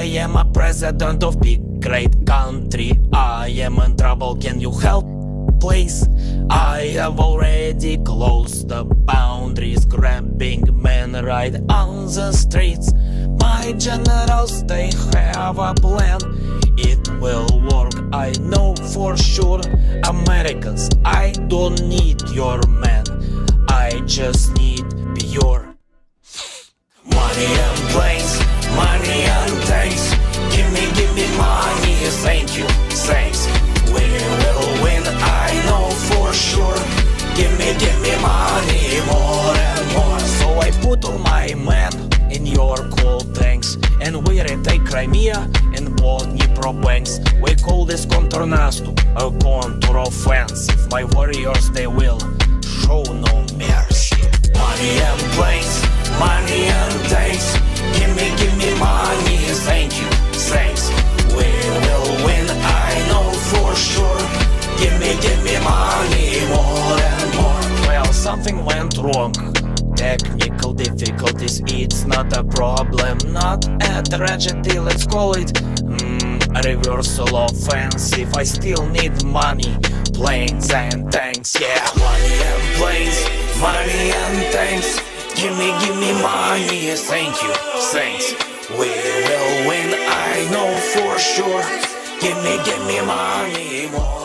am a president of big great country. I am in trouble, can you help, please? I have already closed the boundaries, grabbing men right on the streets. My generals, they have a plan. It will work, I know for sure. Americans, I don't need your man. I just need pure money and planes, money and tanks. Give me money, thank you, thanks. We will win, I know for sure. Give me money, more and more. So I put all my men in your cool tanks, and we retake Crimea and both Dnipro banks. We call this counter-nastu, a counter-offensive. My warriors, they will show no mercy. Money and planes, money and tanks. Give me money, thank you, thanks. We will win, I know for sure. Give me money, more and more. Well, something went wrong. Technical difficulties, it's not a problem, not a tragedy, let's call it a reversal offensive. I still need money, planes and tanks, yeah. Money and planes, money and tanks. Give me money, thank you, thanks. We will win, I know for sure. Give me money, more.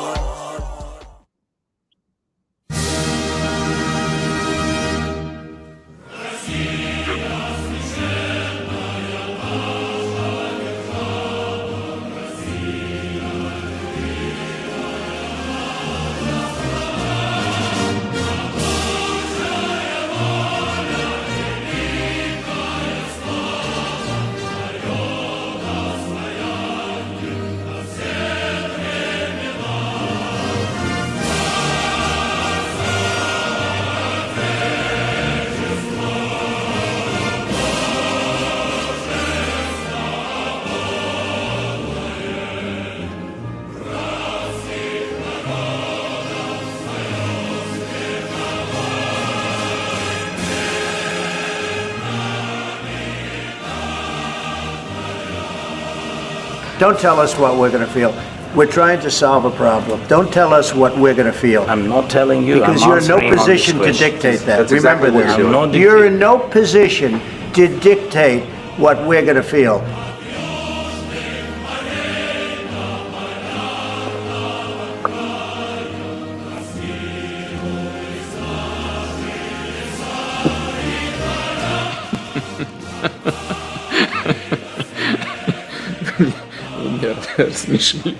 Don't tell us what we're going to feel. We're trying to solve a problem. Don't tell us what we're going to feel. I'm not telling you. Because you're in no position to dictate that. Remember this. You're in no position to dictate what we're going to feel. Смешно.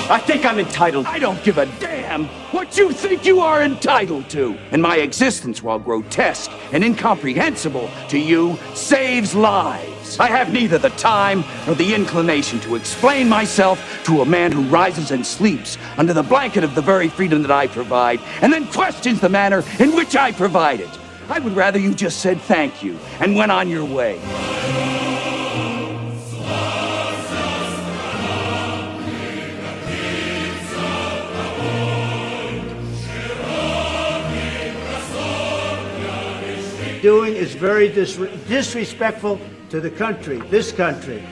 I think I'm entitled. I don't give a damn what you think you are entitled to. And my existence, while grotesque and incomprehensible to you, saves lives. I have neither the time nor the inclination to explain myself to a man who rises and sleeps under the blanket of the very freedom that I provide, and then questions the manner in which I provide it. I would rather you just said thank you and went on your way. Doing is very disrespectful to the country, this country.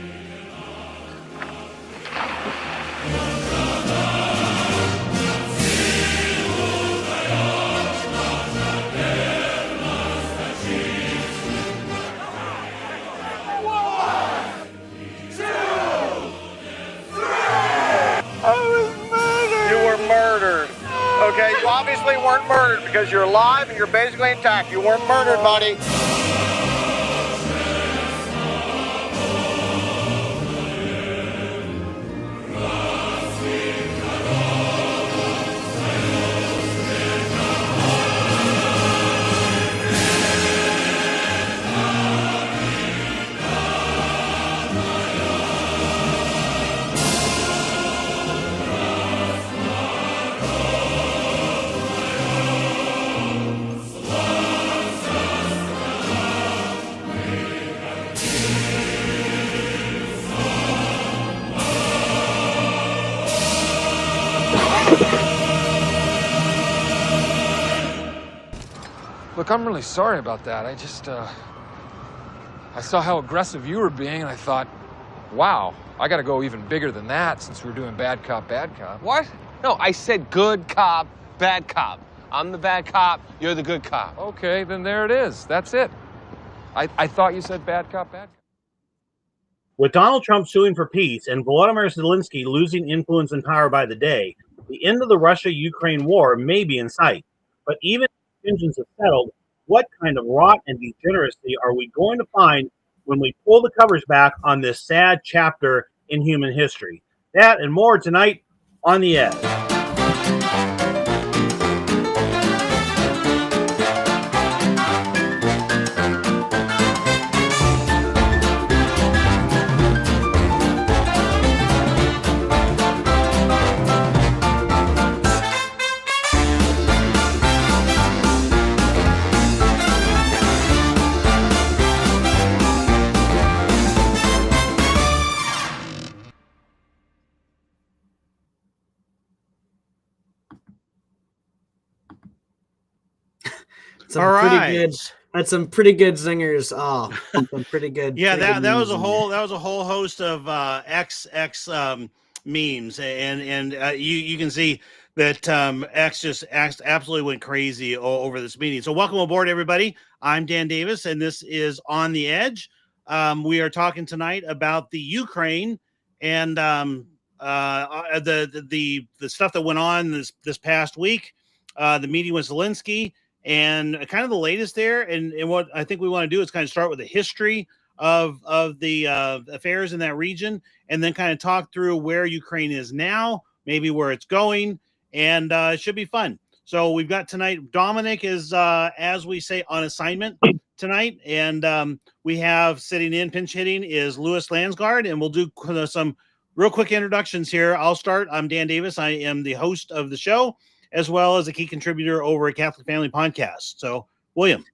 Okay, you obviously weren't murdered because you're alive and you're basically intact. You weren't murdered, buddy. Look, I'm really sorry about that. I just, I saw how aggressive you were being, and I thought, wow, I gotta go even bigger than that since we're doing bad cop, bad cop. What? No, I said good cop, bad cop. I'm the bad cop, you're the good cop. Okay, then there it is. That's it. I thought you said bad cop, bad cop. With Donald Trump suing for peace and Volodymyr Zelensky losing influence and power by the day, the end of the Russia-Ukraine war may be in sight. But even if tensions have settled, what kind of rot and degeneracy are we going to find when we pull the covers back on this sad chapter in human history? That and more tonight on The Edge. That's some pretty good zingers. Oh, some pretty good. Yeah, that was a whole host of X memes, and you can see that X just absolutely went crazy over this meeting. So welcome aboard, everybody. I'm Dan Davis, and this is On the Edge. We are talking tonight about the Ukraine and the stuff that went on this past week. The meeting with Zelensky. And kind of the latest there, and what I think we want to do is kind of start with the history of the affairs in that region, and then kind of talk through where Ukraine is now, maybe where it's going, and it should be fun. So we've got tonight, Dominic is, as we say, on assignment tonight, and we have sitting in, pinch hitting, is Louis Landsgaard, and we'll do some real quick introductions here. I'll start. I'm Dan Davis. I am the host of the show, as well as a key contributor over at Catholic Family Podcast. So, William.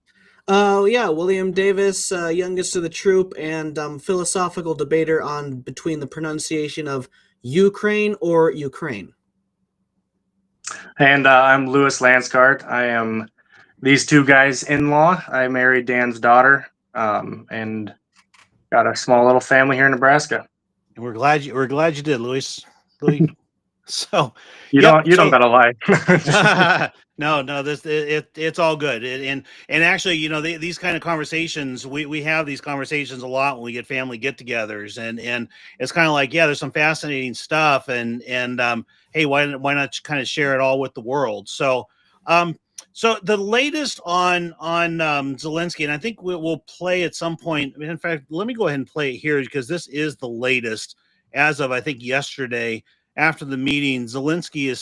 William Davis, youngest of the troop, and philosophical debater on between the pronunciation of Ukraine or Ukraine. And I'm Louis Landsgaard. I am these two guys' in-law. I married Dan's daughter, and got a small little family here in Nebraska. And we're glad you did, Louis. So you don't gotta lie. No, it's all good. And actually, these kind of conversations, we have these conversations a lot when we get family get-togethers, and it's kind of like, yeah, there's some fascinating stuff, and hey, why not kind of share it all with the world? So the latest on Zelensky, and I think we'll play at some point. I mean, in fact, let me go ahead and play it here because this is the latest as of I think yesterday. After the meeting, Zelensky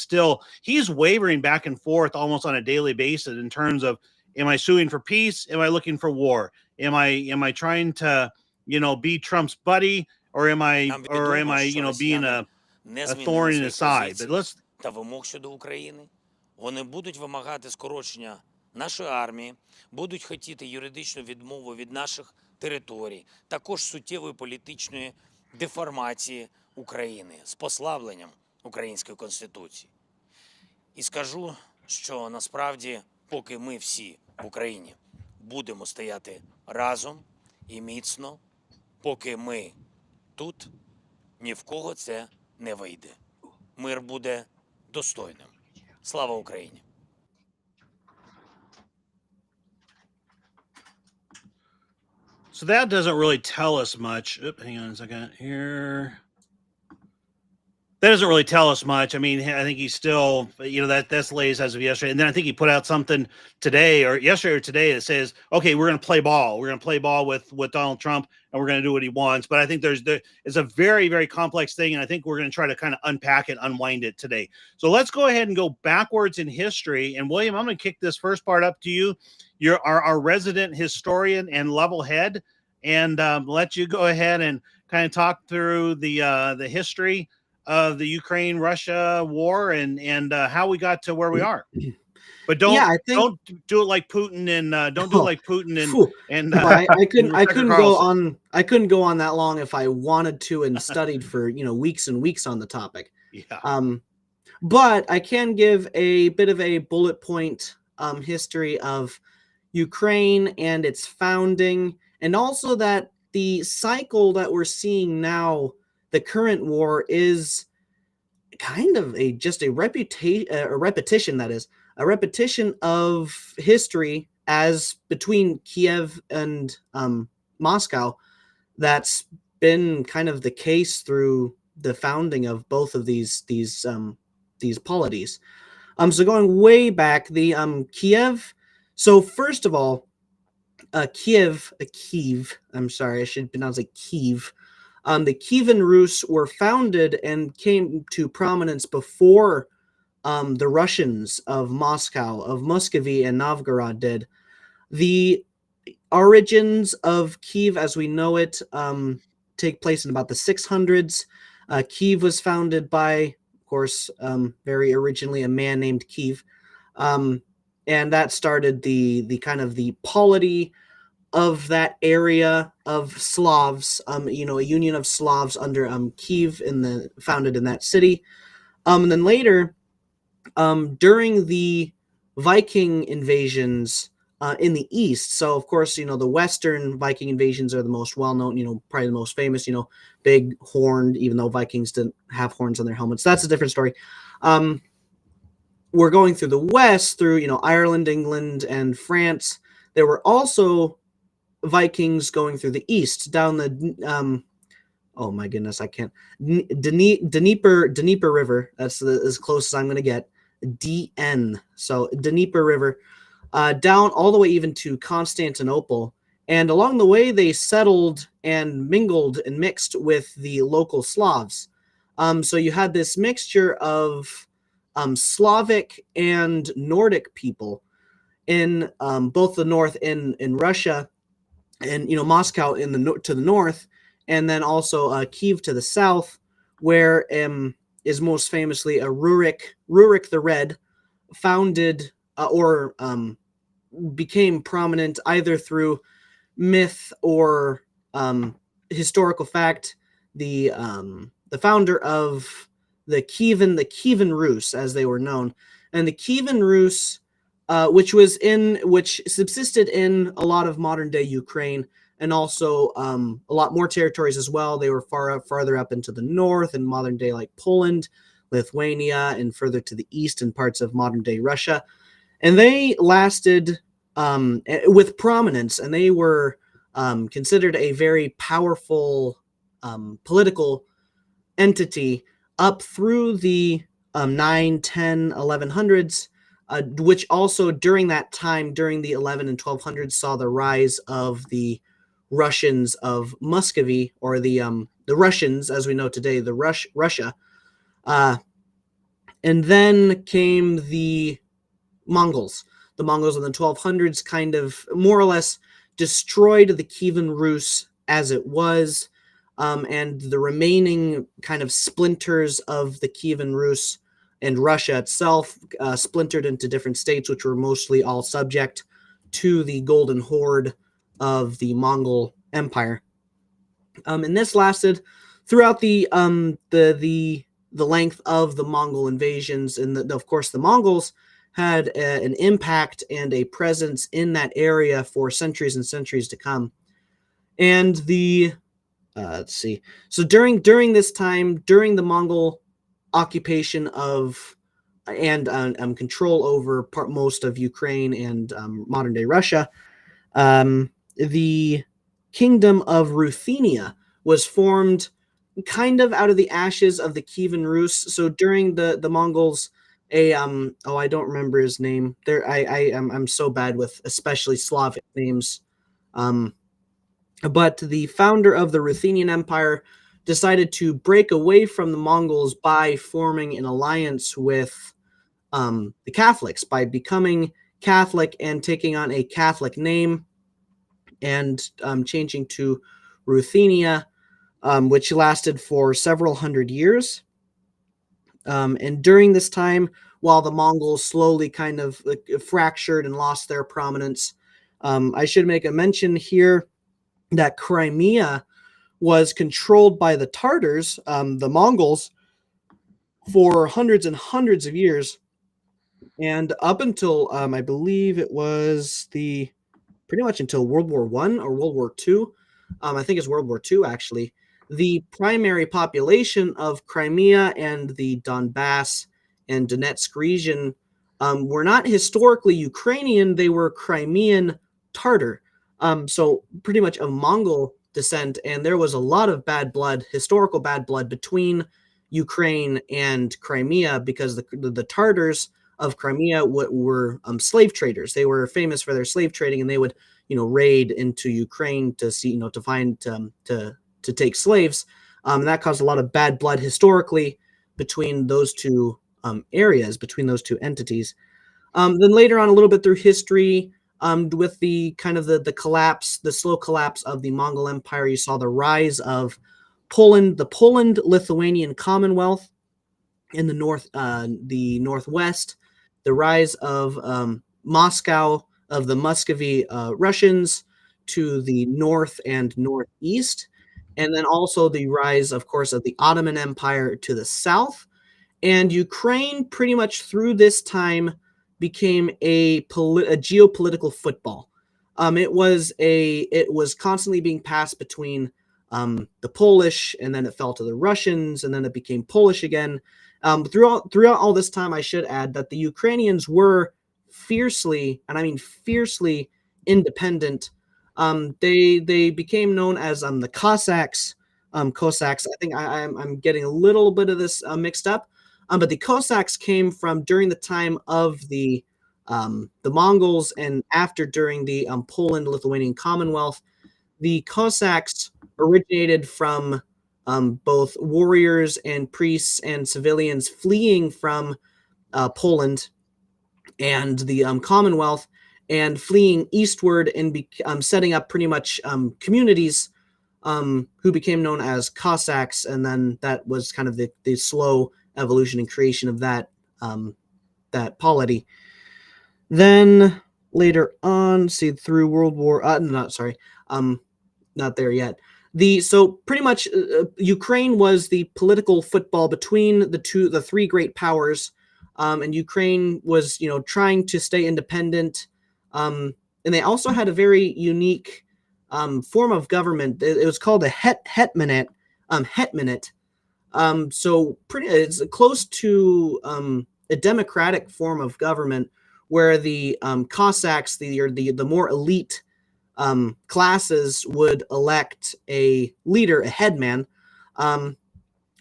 he's wavering back and forth almost on a daily basis in terms of, am I suing for peace? Am I looking for war? Am I trying to, be Trump's buddy, or am I being a thorn in his side? But let's. Та вимог щодо України. Вони будуть вимагати скорочення нашої армії, будуть хотіти юридичну відмову від наших територій, також суттєвої політичної деформації України з послабленням української Конституції. І скажу, що насправді, поки ми всі в Україні будемо стояти разом і міцно, поки ми тут, ні в кого це не вийде. Мир буде достойним. Слава Україні! So that doesn't really tell us much. Hang on a second here. That doesn't really tell us much. I mean, I think he's still, that's the latest as of yesterday. And then I think he put out something today or yesterday or today that says, okay, we're going to play ball. We're going to play ball with Donald Trump, and we're going to do what he wants. But I think it's a very, very complex thing. And I think we're going to try to kind of unpack it, unwind it today. So let's go ahead and go backwards in history. And William, I'm going to kick this first part up to you. You're our resident historian and level head, and let you go ahead and kind of talk through the history of the Ukraine-Russia war and how we got to where we are. But don't do it like Putin and I couldn't go on that long if I wanted to and studied for weeks and weeks on the topic. Yeah. But I can give a bit of a bullet point history of Ukraine and its founding, and also that the cycle that we're seeing now, the current war, is kind of a repetition, that is a repetition of history as between Kiev and Moscow. That's been kind of the case through the founding of both of these polities. So going way back, the Kiev. So first of all, Kiev. I'm sorry, I should pronounce it Kiev. The Kievan Rus were founded and came to prominence before the Russians of Moscow, of Muscovy and Novgorod did. The origins of Kiev, as we know it, take place in about the 600s. Kiev was founded by, of course, very originally a man named Kiev, and that started the kind of the polity of that area of Slavs, a union of Slavs under Kiev founded in that city. And then later, during the Viking invasions in the east, so of course, the Western Viking invasions are the most well-known, probably the most famous, big horned, even though Vikings didn't have horns on their helmets. That's a different story. We're going through the West, through, Ireland, England, and France. There were also Vikings going through the east, down the oh my goodness, I can't. Dnieper River. That's as close as I'm going to get. DN. So Dnieper River, down all the way even to Constantinople. And along the way, they settled and mingled and mixed with the local Slavs. So you had this mixture of Slavic and Nordic people in both the north in Russia, and Moscow to the north, and then also Kiev to the south, where is most famously a Rurik the Red, founded or became prominent either through myth or historical fact. The founder of the Kievan Rus, as they were known, and the Kievan Rus, which subsisted in a lot of modern day Ukraine, and also a lot more territories as well. They were farther up into the north in modern day like Poland, Lithuania, and further to the east in parts of modern day Russia. And they lasted with prominence, and they were considered a very powerful political entity up through the 9, 10, 1100s, which also during that time, during the 11 and 1200s, saw the rise of the Russians of Muscovy, or the Russians as we know today, the Russia. And then came the Mongols. The Mongols in the 1200s kind of more or less destroyed the Kievan Rus as it was, and the remaining kind of splinters of the Kievan Rus and Russia itself splintered into different states, which were mostly all subject to the Golden Horde of the Mongol Empire. And this lasted throughout the length of the Mongol invasions, and of course the Mongols had an impact and a presence in that area for centuries and centuries to come. And let's see. So during this time, during the Mongol occupation of and control over most of Ukraine and modern day Russia, the kingdom of Ruthenia was formed kind of out of the ashes of the Kievan Rus. So during the Mongols, I don't remember his name. I'm so bad with especially Slavic names. But the founder of the Ruthenian Empire decided to break away from the Mongols by forming an alliance with the Catholics, by becoming Catholic and taking on a Catholic name and changing to Ruthenia, which lasted for several hundred years. And during this time, while the Mongols slowly kind of fractured and lost their prominence, I should make a mention here that Crimea was controlled by the Tartars, the Mongols, for hundreds and hundreds of years. And up until, I believe it was the pretty much until World War I or World War II. I think it's World War II, actually. The primary population of Crimea and the Donbass and Donetsk region were not historically Ukrainian. They were Crimean Tartar. So pretty much of Mongol descent. And there was a lot of bad blood, historical bad blood between Ukraine and Crimea, because the Tartars of Crimea were slave traders. They were famous for their slave trading, and they would, raid into Ukraine to see, to find, to take slaves. And that caused a lot of bad blood historically between those two areas, between those two entities. Then later on, a little bit through history, with the kind of the collapse, the slow collapse of the Mongol Empire, you saw the rise of Poland, the Poland-Lithuanian Commonwealth in the northwest, the rise of Moscow, of the Muscovy Russians to the north and northeast, and then also the rise, of course, of the Ottoman Empire to the south. And Ukraine, pretty much through this time, became a geopolitical football. It was constantly being passed between the Polish, and then it fell to the Russians, and then it became Polish again. Throughout all this time, I should add that the Ukrainians were fiercely, and I mean fiercely, independent. They became known as the Cossacks. Cossacks. I think I'm getting a little bit of this mixed up. But the Cossacks came from during the time of the Mongols, and during the Poland-Lithuanian Commonwealth. The Cossacks originated from both warriors and priests and civilians fleeing from Poland and the Commonwealth, and fleeing eastward and setting up pretty much communities who became known as Cossacks. And then that was kind of the slow evolution and creation of that polity. Then later on, through World War, not there yet. So pretty much Ukraine was the political football between the three great powers, and Ukraine was, trying to stay independent. And they also had a very unique form of government. It was called a hetmanate. So it's close to a democratic form of government, where the Cossacks, the more elite classes, would elect a leader, a headman,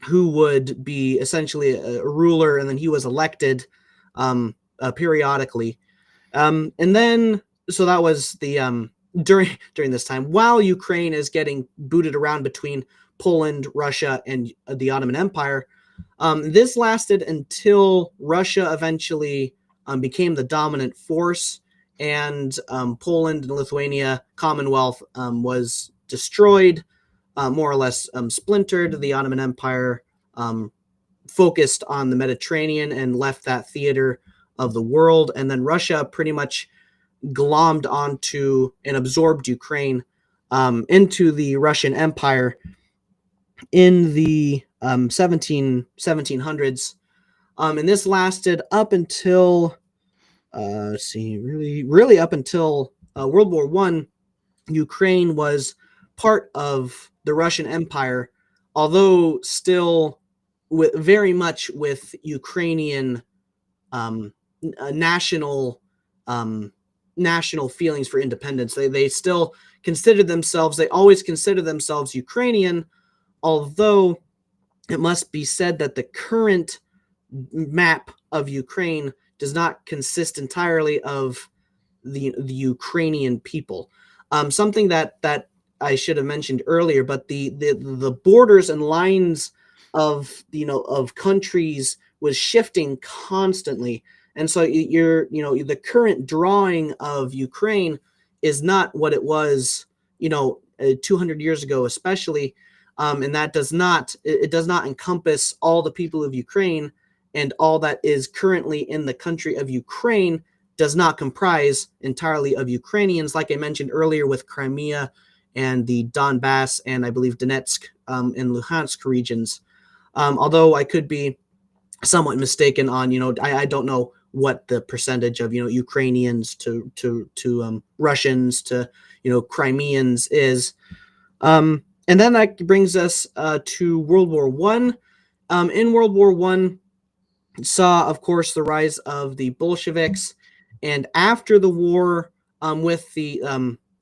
who would be essentially a ruler, and then he was elected periodically. And then, so that was the during this time, while Ukraine is getting booted around between Poland, Russia, and the Ottoman Empire. This lasted until Russia eventually became the dominant force, and Poland and Lithuania Commonwealth was destroyed, more or less splintered. The Ottoman Empire focused on the Mediterranean and left that theater of the world, and then Russia pretty much glommed onto and absorbed Ukraine into the Russian Empire in the 1700s. And this lasted up until, really up until World War I. Ukraine was part of the Russian Empire, although still very much with Ukrainian national feelings for independence. They still considered themselves, they always considered themselves Ukrainian, although it must be said that the current map of Ukraine does not consist entirely of the Ukrainian people. Something that I should have mentioned earlier, but the borders and lines of countries was shifting constantly. And so the current drawing of Ukraine is not what it was, 200 years ago, especially. And that does not encompass all the people of Ukraine, and all that is currently in the country of Ukraine does not comprise entirely of Ukrainians, like I mentioned earlier with Crimea and the Donbass and I believe Donetsk and Luhansk regions. Although I could be somewhat mistaken on, I don't know what the percentage of Ukrainians to Russians to Crimeans is. And then that brings us to World War One. In World War One, saw, of course, the rise of the Bolsheviks, and after the war, with the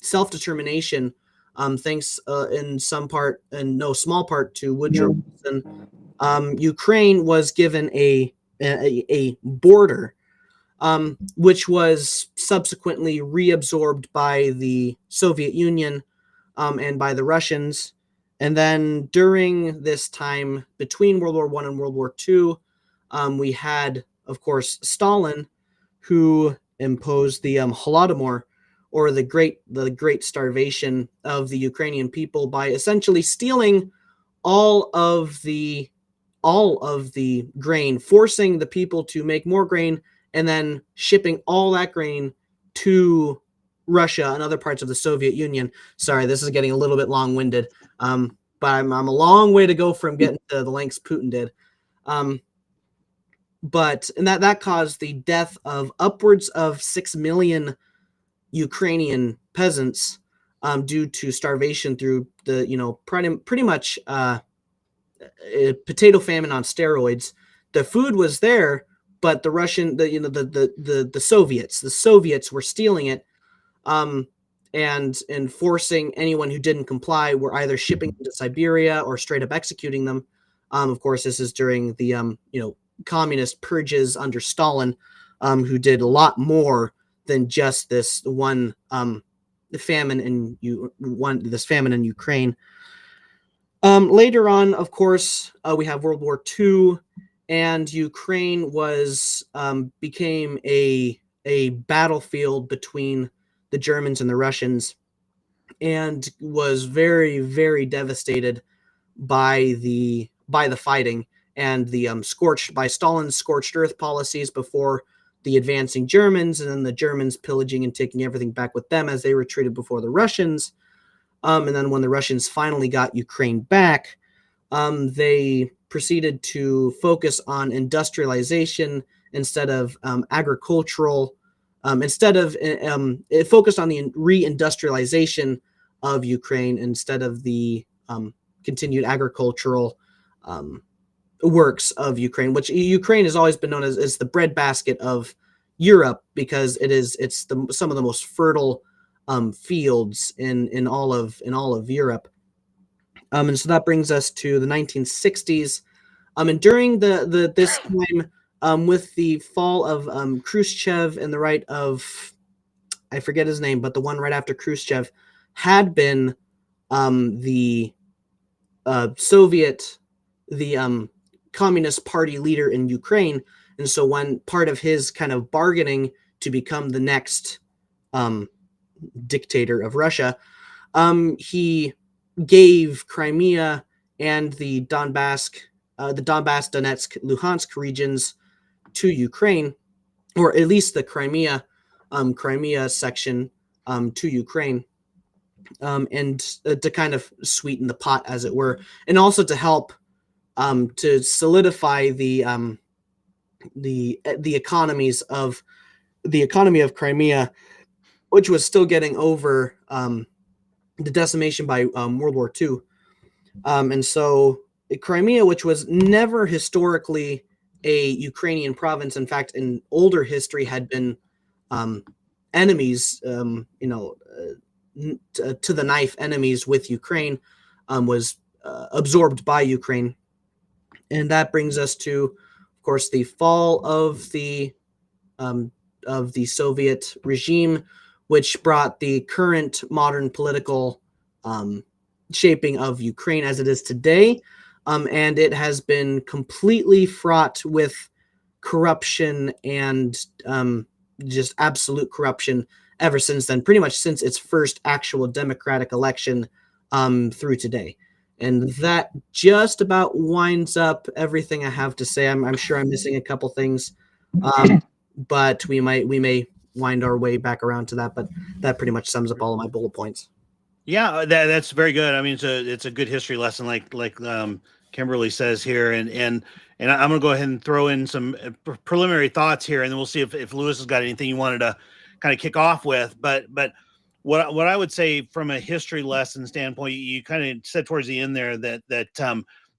self-determination, thanks in some part and no small part to Woodrow Wilson, Ukraine was given a border, which was subsequently reabsorbed by the Soviet Union and by the Russians. And then during this time between World War One and World War II, we had, of course, Stalin, who imposed the Holodomor, or the great starvation of the Ukrainian people, by essentially stealing all of the grain, forcing the people to make more grain, and then shipping all that grain to Russia and other parts of the Soviet Union. Sorry, this is getting a little bit long-winded, but I'm a long way to go from getting to the lengths Putin did. But that caused the death of upwards of 6 million Ukrainian peasants due to starvation through the pretty much potato famine on steroids. The food was there, but the Soviets were stealing it, and forcing anyone who didn't comply were either shipping them to Siberia or straight up executing them. Of course, this is during the communist purges under Stalin, who did a lot more than just this one famine in Ukraine. Later on, of course, we have World War II, and Ukraine became a battlefield between the Germans and the Russians, and was very, very devastated by the fighting and the by Stalin's scorched earth policies before the advancing Germans, and then the Germans pillaging and taking everything back with them as they retreated before the Russians. And then when the Russians finally got Ukraine back, they proceeded to focus on industrialization instead of agricultural. It focused on the reindustrialization of Ukraine instead of the continued agricultural works of Ukraine, which Ukraine has always been known as the breadbasket of Europe, because it's some of the most fertile fields in all of Europe. And so that brings us to the 1960s. And during this time, with the fall of Khrushchev and the right of, I forget his name, but the one right after Khrushchev had been the Communist Party leader in Ukraine. And so one part of his kind of bargaining to become the next dictator of Russia, he gave Crimea and the Donbass, Donetsk, Luhansk regions to Ukraine, or at least the Crimea section to Ukraine, and to kind of sweeten the pot, as it were, and also to help to solidify the economy of Crimea, which was still getting over the decimation by World War II. And so Crimea, which was never historically a Ukrainian province, in fact, in older history had been enemies, to the knife enemies with Ukraine, was absorbed by Ukraine. And that brings us to, of course, the fall of the Soviet regime, which brought the current modern political shaping of Ukraine as it is today. And it has been completely fraught with corruption and just absolute corruption ever since then, pretty much since its first actual democratic election through today. And that just about winds up everything I have to say. I'm sure I'm missing a couple things, but we may wind our way back around to that. But that pretty much sums up all of my bullet points. Yeah, that's very good. I mean, it's a good history lesson, like Kimberly says here, and I'm going to go ahead and throw in some preliminary thoughts here, and then we'll see if Louis has got anything you wanted to kind of kick off with. But what I would say from a history lesson standpoint, you kind of said towards the end there that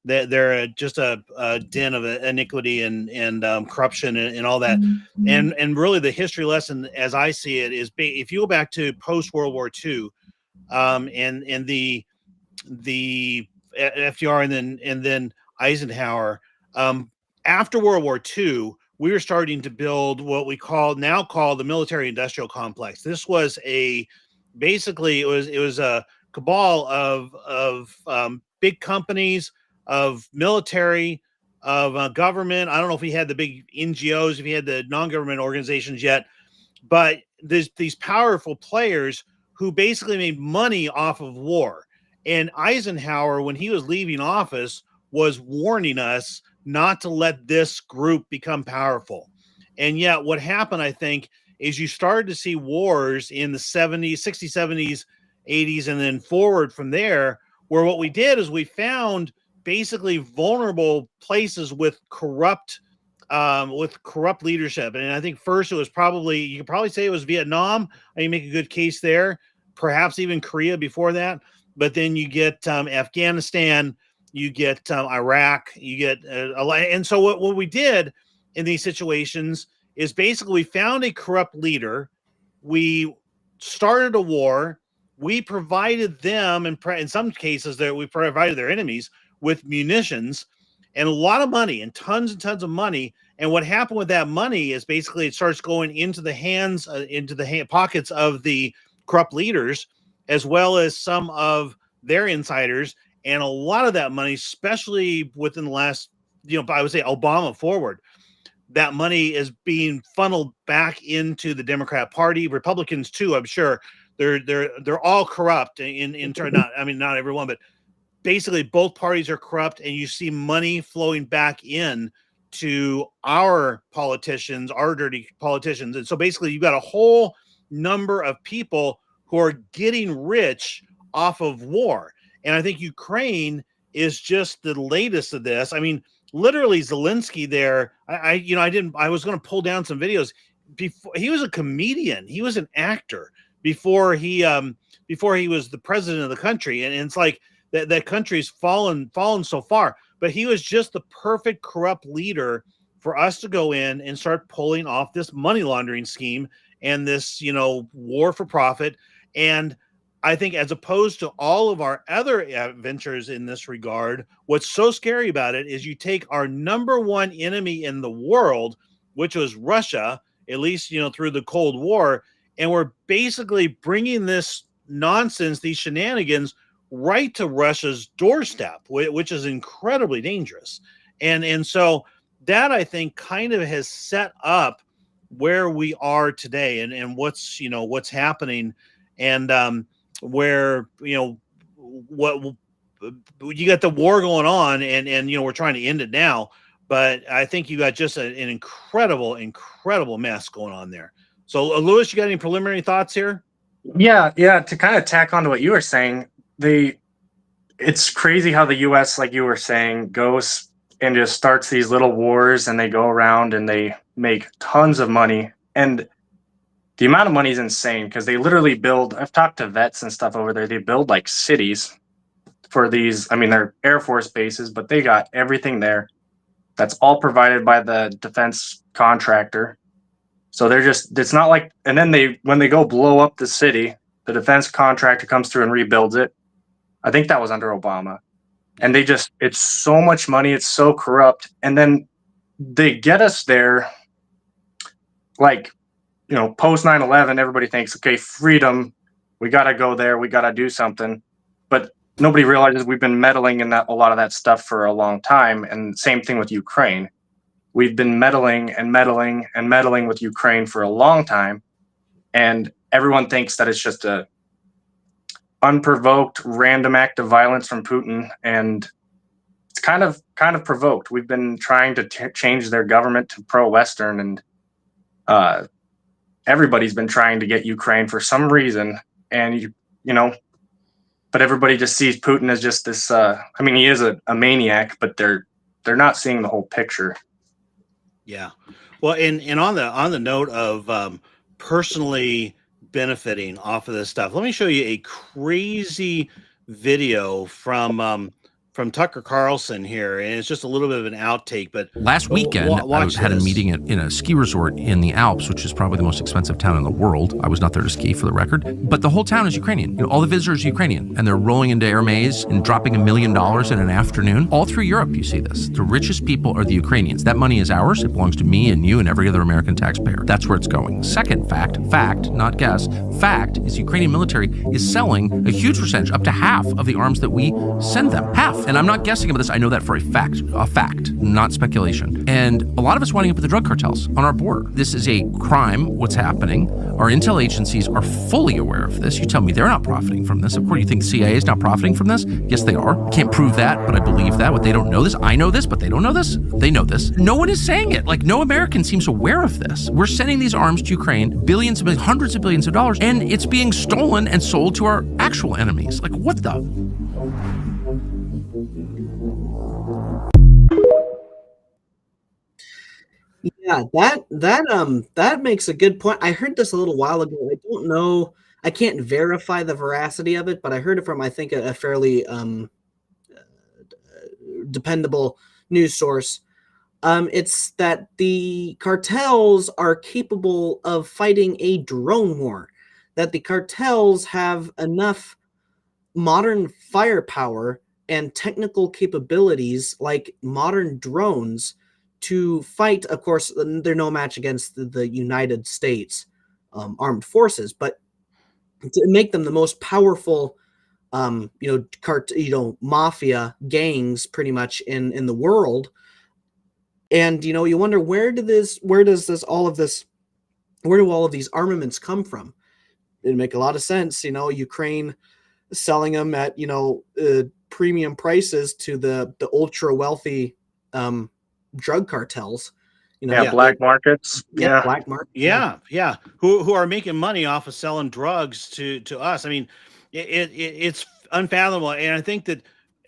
they're just a den of iniquity and corruption and all that, and really the history lesson as I see it is if you go back to post World War II. And the FDR and then Eisenhower. After World War II, we were starting to build what we now call the military industrial complex. This was basically it was a cabal of big companies, of military, of government. I don't know if he had the big NGOs, if he had the non-government organizations yet, but these powerful players who basically made money off of war. And Eisenhower, when he was leaving office, was warning us not to let this group become powerful. And yet what happened, I think, is you started to see wars in the 70s, 60s, 70s, 80s, and then forward from there, where what we did is we found basically vulnerable places with corrupt leadership. And I think first it was you could probably say it was Vietnam. I make a good case there. Perhaps even Korea before that, but then you get Afghanistan, you get Iraq, you get and so what we did in these situations is basically we found a corrupt leader, we started a war, we provided them, and in some cases we provided their enemies with munitions and a lot of money and tons of money. And what happened with that money is basically it starts going into the hands, pockets of the corrupt leaders, as well as some of their insiders. And a lot of that money, especially within the last, I would say Obama forward, that money is being funneled back into the Democrat Party. Republicans too, I'm sure. They're all corrupt in turn. Not everyone, but basically both parties are corrupt, and you see money flowing back in to our politicians, our dirty politicians. And so basically you've got a whole number of people who are getting rich off of war. And I think Ukraine is just the latest of this. I mean, literally Zelensky there, I was going to pull down some videos. Before he was a comedian, he was an actor before he was the president of the country. And it's like that country's fallen so far, but he was just the perfect corrupt leader for us to go in and start pulling off this money laundering scheme and this, war for profit. And I think as opposed to all of our other ventures in this regard, what's so scary about it is you take our number one enemy in the world, which was Russia, at least, through the Cold War, and we're basically bringing this nonsense, these shenanigans, right to Russia's doorstep, which is incredibly dangerous. And so that, I think, kind of has set up where we are today and what's happening, and where what you got the war going on, and we're trying to end it now, but I think you got just an incredible mess going on there. So Louis, you got any preliminary thoughts here? Yeah, to kind of tack on to what you were saying, it's crazy how the US, like you were saying, goes and just starts these little wars, and they go around and they make tons of money. And the amount of money is insane because they literally build, I've talked to vets and stuff over there, they build like cities for these, they're Air Force bases, but they got everything there. That's all provided by the defense contractor. So it's not like, and then when they go blow up the city, the defense contractor comes through and rebuilds it. I think that was under Obama. And it's so much money, it's so corrupt. And then they get us there, like, post 9/11, everybody thinks, okay, freedom, we got to go there, we got to do something. But nobody realizes we've been meddling in a lot of that stuff for a long time. And same thing with Ukraine. We've been meddling with Ukraine for a long time. And everyone thinks that it's just a unprovoked random act of violence from Putin, and it's kind of provoked. We've been trying to change their government to pro-Western, and everybody's been trying to get Ukraine for some reason. And but everybody just sees Putin as just this. I mean, he is a maniac, but they're not seeing the whole picture. Yeah. Well, and on the note of personally benefiting off of this stuff, let me show you a crazy video from Tucker Carlson here, and it's just a little bit of an outtake. But last weekend, I had a meeting in a ski resort in the Alps, which is probably the most expensive town in the world. I was not there to ski, for the record, but the whole town is Ukrainian. You know, all the visitors are Ukrainian, and they're rolling into Air Maze and dropping $1 million in an afternoon. All through Europe, you see this. The richest people are the Ukrainians. That money is ours. It belongs to me and you and every other American taxpayer. That's where it's going. Second fact, not guess, fact is the Ukrainian military is selling a huge percentage, up to half of the arms that we send them. Half. And I'm not guessing about this. I know that for a fact, not speculation. And a lot of us winding up with the drug cartels on our border. This is a crime, what's happening. Our intel agencies are fully aware of this. You tell me they're not profiting from this. Of course, you think the CIA is not profiting from this? Yes, they are. Can't prove that, but I believe that. What they don't know this. I know this, but they don't know this. They know this. No one is saying it. Like, no American seems aware of this. We're sending these arms to Ukraine, billions of billions, hundreds of billions of dollars, and it's being stolen and sold to our actual enemies. Like, what the? Yeah, that makes a good point. I heard this a little while ago. I don't know. I can't verify the veracity of it, but I heard it from, I think, a fairly dependable news source. It's that the cartels are capable of fighting a drone war, that the cartels have enough modern firepower and technical capabilities like modern drones to fight. Of course, they're no match against the United States armed forces, but to make them the most powerful, mafia gangs pretty much in the world. And, you wonder, where do all of these armaments come from? It'd make a lot of sense, Ukraine selling them at, premium prices to the ultra wealthy drug cartels. Black markets. Black market. Yeah. Who are making money off of selling drugs to us. I mean, it's unfathomable. And I think that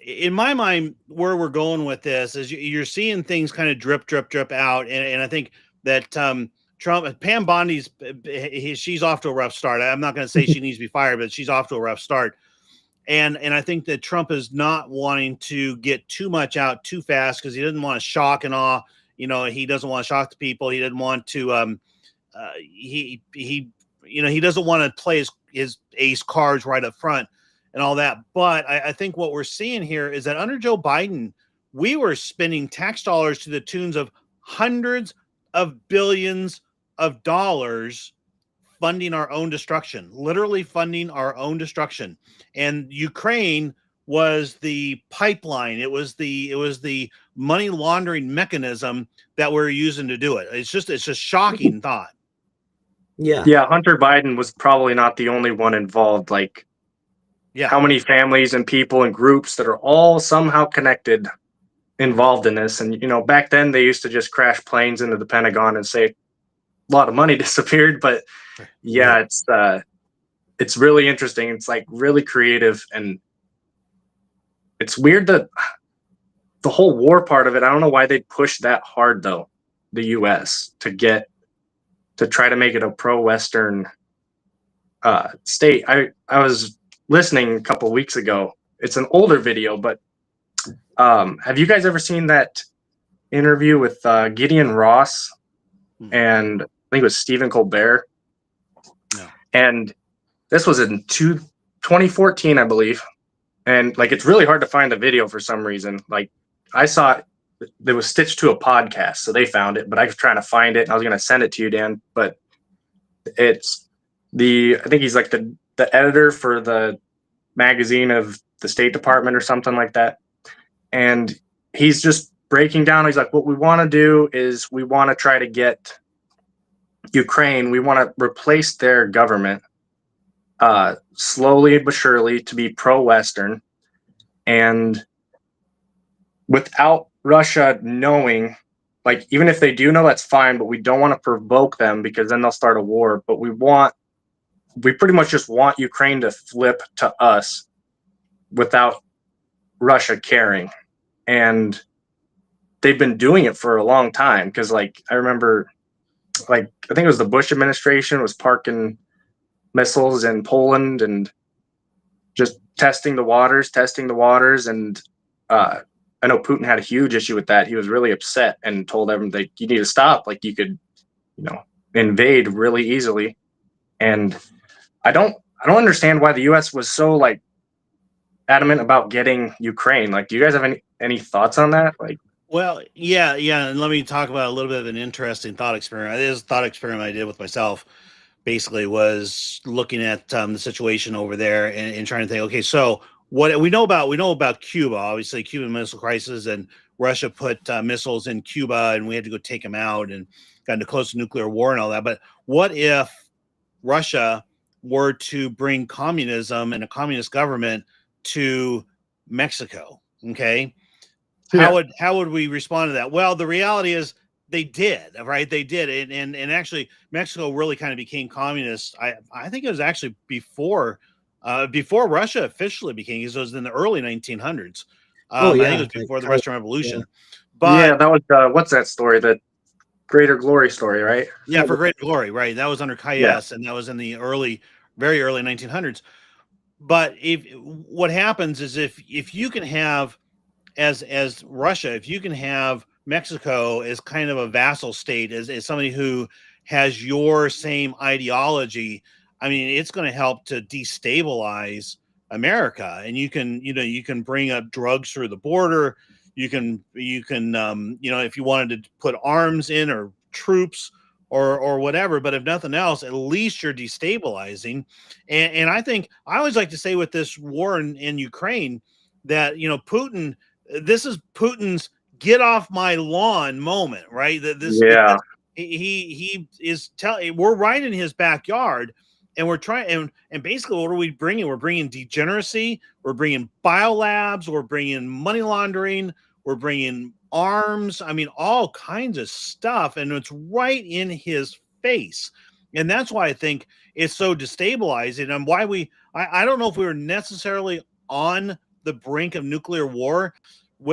in my mind, where we're going with this is you're seeing things kind of drip out. And I think that Pam Bondi's, she's off to a rough start. I'm not going to say she needs to be fired, but she's off to a rough start. And I think that Trump is not wanting to get too much out too fast because he doesn't want to shock and awe. He doesn't want to shock the people. He didn't want to. He doesn't want to play his ace cards right up front and all that. But I think what we're seeing here is that under Joe Biden, we were spending tax dollars to the tunes of hundreds of billions of dollars funding our own destruction, literally funding our own destruction. And Ukraine was the pipeline. It was the money laundering mechanism that we're using to do it. It's just shocking thought. Yeah. Hunter Biden was probably not the only one involved. Like, how many families and people and groups that are all somehow connected involved in this? And, back then they used to just crash planes into the Pentagon and say a lot of money disappeared. But it's really interesting. It's like really creative, and it's weird that the whole war part of it, I don't know why they push that hard though, the US, to try to make it a pro-Western state. I was listening a couple weeks ago. It's an older video, but have you guys ever seen that interview with Gideon Ross and I think it was Stephen Colbert? No. And this was in 2014, I believe. And like, it's really hard to find the video for some reason. Like, I saw it was stitched to a podcast, so they found it, but I was trying to find it and I was going to send it to you, Dan, but I think he's like the editor for the magazine of the State Department or something like that. And he's just breaking down. He's like, what we want to do is we want to try to get Ukraine, we want to replace their government slowly but surely to be pro-Western, and without Russia knowing, like, even if they do know, that's fine, but we don't want to provoke them because then they'll start a war. But we pretty much just want Ukraine to flip to us without Russia caring. And they've been doing it for a long time. Because, like, I remember, like, I think it was the Bush administration was parking missiles in Poland and just testing the waters. And I know Putin had a huge issue with that. He was really upset and told everyone, like, you need to stop. Like, you could, invade really easily. And I don't understand why the U.S. was so, like, adamant about getting Ukraine. Like, do you guys have any thoughts on that? Like, well, yeah, and let me talk about a little bit of an interesting thought experiment. It is a thought experiment I did with myself. Basically, was looking at the situation over there and trying to think. Okay, so what we know about Cuba, obviously, Cuban Missile Crisis, and Russia put missiles in Cuba, and we had to go take them out and got into close nuclear war and all that. But what if Russia were to bring communism and a communist government to Mexico? Okay, how would we respond to that? Well, the reality is they did, right? They did, and actually Mexico really kind of became communist. I think it was actually before Russia officially became. It was in the early 1900s. I think it was before the Russian Revolution. Yeah. But that was what's that story? The Greater Glory story, right? Yeah, for Greater Glory, right? That was under Kayes, and that was in the very early 1900s. But what happens is if you can have as Russia, if you can have Mexico as kind of a vassal state, as somebody who has your same ideology, I mean, it's going to help to destabilize America. And you can bring up drugs through the border. You can if you wanted to put arms in or troops or whatever, but if nothing else, at least you're destabilizing. And I think I always like to say with this war in Ukraine that, Putin, this is Putin's get off my lawn moment, right? He is we're right in his backyard. And we're trying, and basically, what are we bringing? We're bringing degeneracy. We're bringing biolabs. We're bringing money laundering. We're bringing arms. I mean, all kinds of stuff, and it's right in his face. And that's why I think it's so destabilizing, and why I don't know if we were necessarily on the brink of nuclear war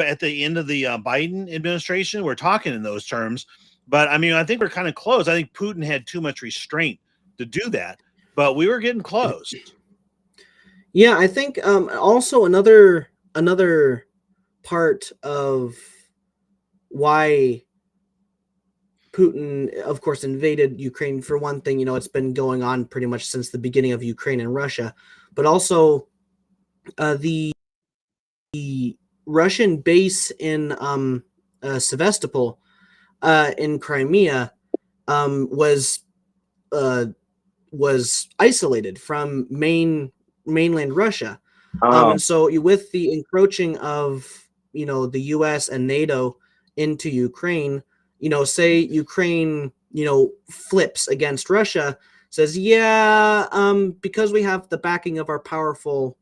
at the end of the Biden administration. We're talking in those terms, but I mean, I think we're kind of close. I think Putin had too much restraint to do that. But we were getting close. Yeah, I think also another part of why Putin, of course, invaded Ukraine, for one thing, it's been going on pretty much since the beginning of Ukraine and Russia, but also the Russian base in Sevastopol in Crimea was isolated from mainland Russia. And so with the encroaching of, the US and NATO into Ukraine, say Ukraine, flips against Russia, says, because we have the backing of our powerful,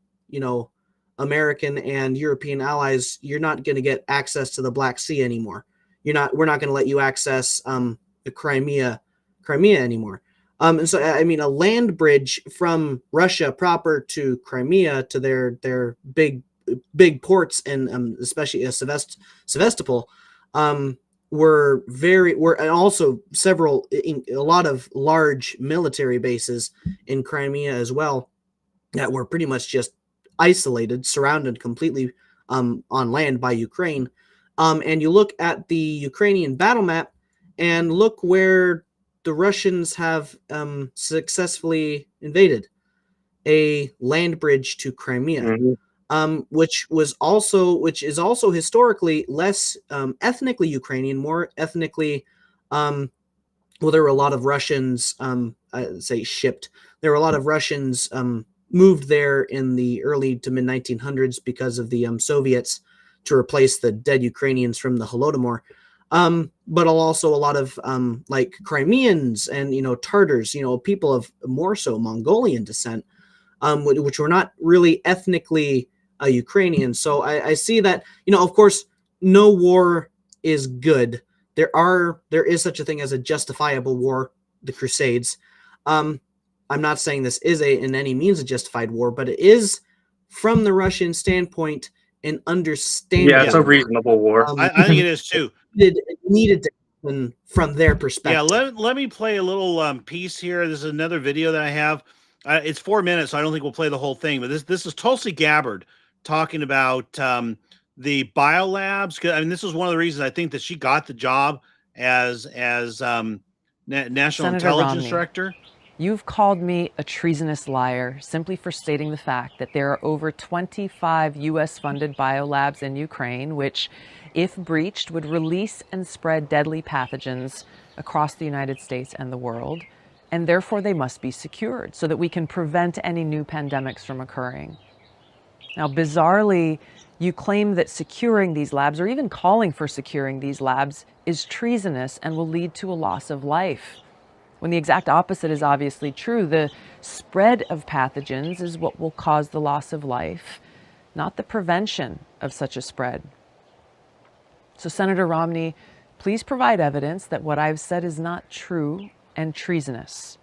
American and European allies, you're not going to get access to the Black Sea anymore. We're not going to let you access the Crimea anymore. And so, I mean, a land bridge from Russia proper to Crimea to their big ports, and especially Sevastopol, were and also a lot of large military bases in Crimea as well that were pretty much just isolated, surrounded completely on land by Ukraine. And you look at the Ukrainian battle map and look where the Russians have successfully invaded a land bridge to Crimea, which is also historically less ethnically Ukrainian, more ethnically. There were a lot of Russians, shipped. There were a lot of Russians moved there in the early to mid 1900s because of the Soviets to replace the dead Ukrainians from the Holodomor. But also a lot of like Crimeans and Tartars, people of more so Mongolian descent, which were not really ethnically Ukrainian. So I see that of course no war is good. There is such a thing as a justifiable war, the Crusades. I'm not saying this is in any means a justified war, but it is from the Russian standpoint and understanding. Yeah, it's a reasonable war. I think it is too. It needed to happen from their perspective. Yeah, let me play a little piece here. This is another video that I have. It's 4 minutes, so I don't think we'll play the whole thing. But this is Tulsi Gabbard talking about the biolabs. I mean, this is one of the reasons I think that she got the job as National Senator Intelligence Romney, Director. You've called me a treasonous liar simply for stating the fact that there are over 25 U.S.-funded biolabs in Ukraine, which, if breached, would release and spread deadly pathogens across the United States and the world, and therefore they must be secured so that we can prevent any new pandemics from occurring. Now, bizarrely, you claim that securing these labs, or even calling for securing these labs, is treasonous and will lead to a loss of life, when the exact opposite is obviously true. The spread of pathogens is what will cause the loss of life, not the prevention of such a spread. So, Senator Romney, please provide evidence that what I've said is not true and treasonous.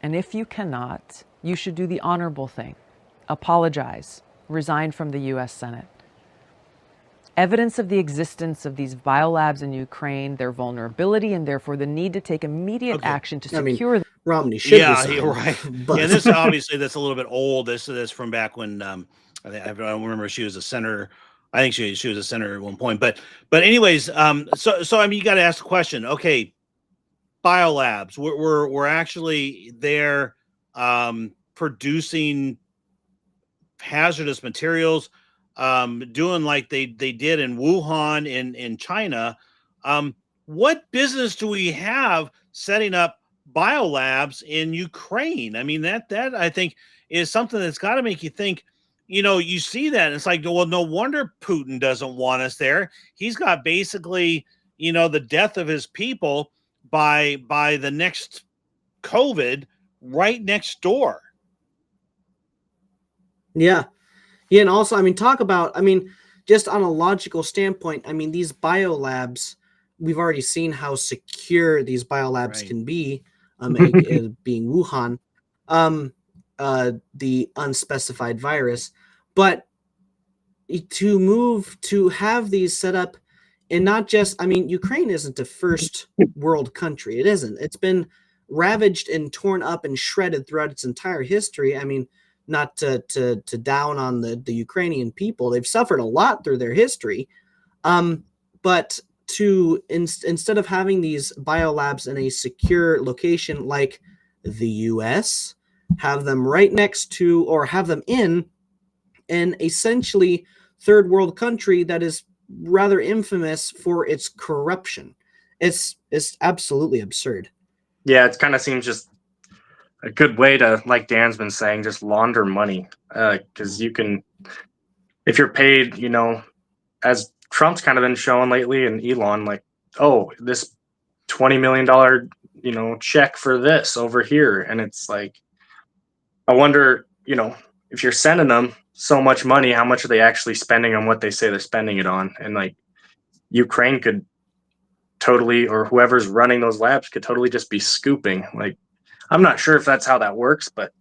And if you cannot, you should do the honorable thing. Apologize. Resign from the U.S. Senate. Evidence of the existence of these biolabs in Ukraine, their vulnerability, and therefore the need to take immediate action to secure them. Romney should Yeah, resign, you're right. but- And this obviously that's a little bit old. This is from back when I don't remember, she was a senator. I think she was a senator at one point. But anyways, so I mean, you got to ask the question. Okay, biolabs. We're actually there producing hazardous materials, doing like they did in Wuhan in China. What business do we have setting up biolabs in Ukraine? I mean, that I think is something that's got to make you think. You know, you see that and it's like, well, no wonder Putin doesn't want us there. He's got basically, you know, the death of his people by the next COVID right next door. Yeah. Yeah. And also, I mean, talk about, I mean, just on a logical standpoint, I mean, these biolabs, we've already seen how secure these biolabs can be, being Wuhan, the unspecified virus. But to move to have these set up, and not just, I mean, Ukraine isn't a first world country. It isn't. It's been ravaged and torn up and shredded throughout its entire history. I mean, not to down on the Ukrainian people. They've suffered a lot through their history. But to instead of having these biolabs in a secure location like the US, have them right next to, or have them in an essentially third world country that is rather infamous for its corruption. It's absolutely absurd. Yeah, it kind of seems just a good way to, like Dan's been saying, just launder money. Because you can, if you're paid, you know, as Trump's kind of been showing lately, and Elon, like, oh, this $20 million, you know, check for this over here. And it's like, I wonder, you know, if you're sending them so much money, how much are they actually spending on what they say they're spending it on? And like, Ukraine could totally, or whoever's running those labs could totally just be scooping. Like, I'm not sure if that's how that works, but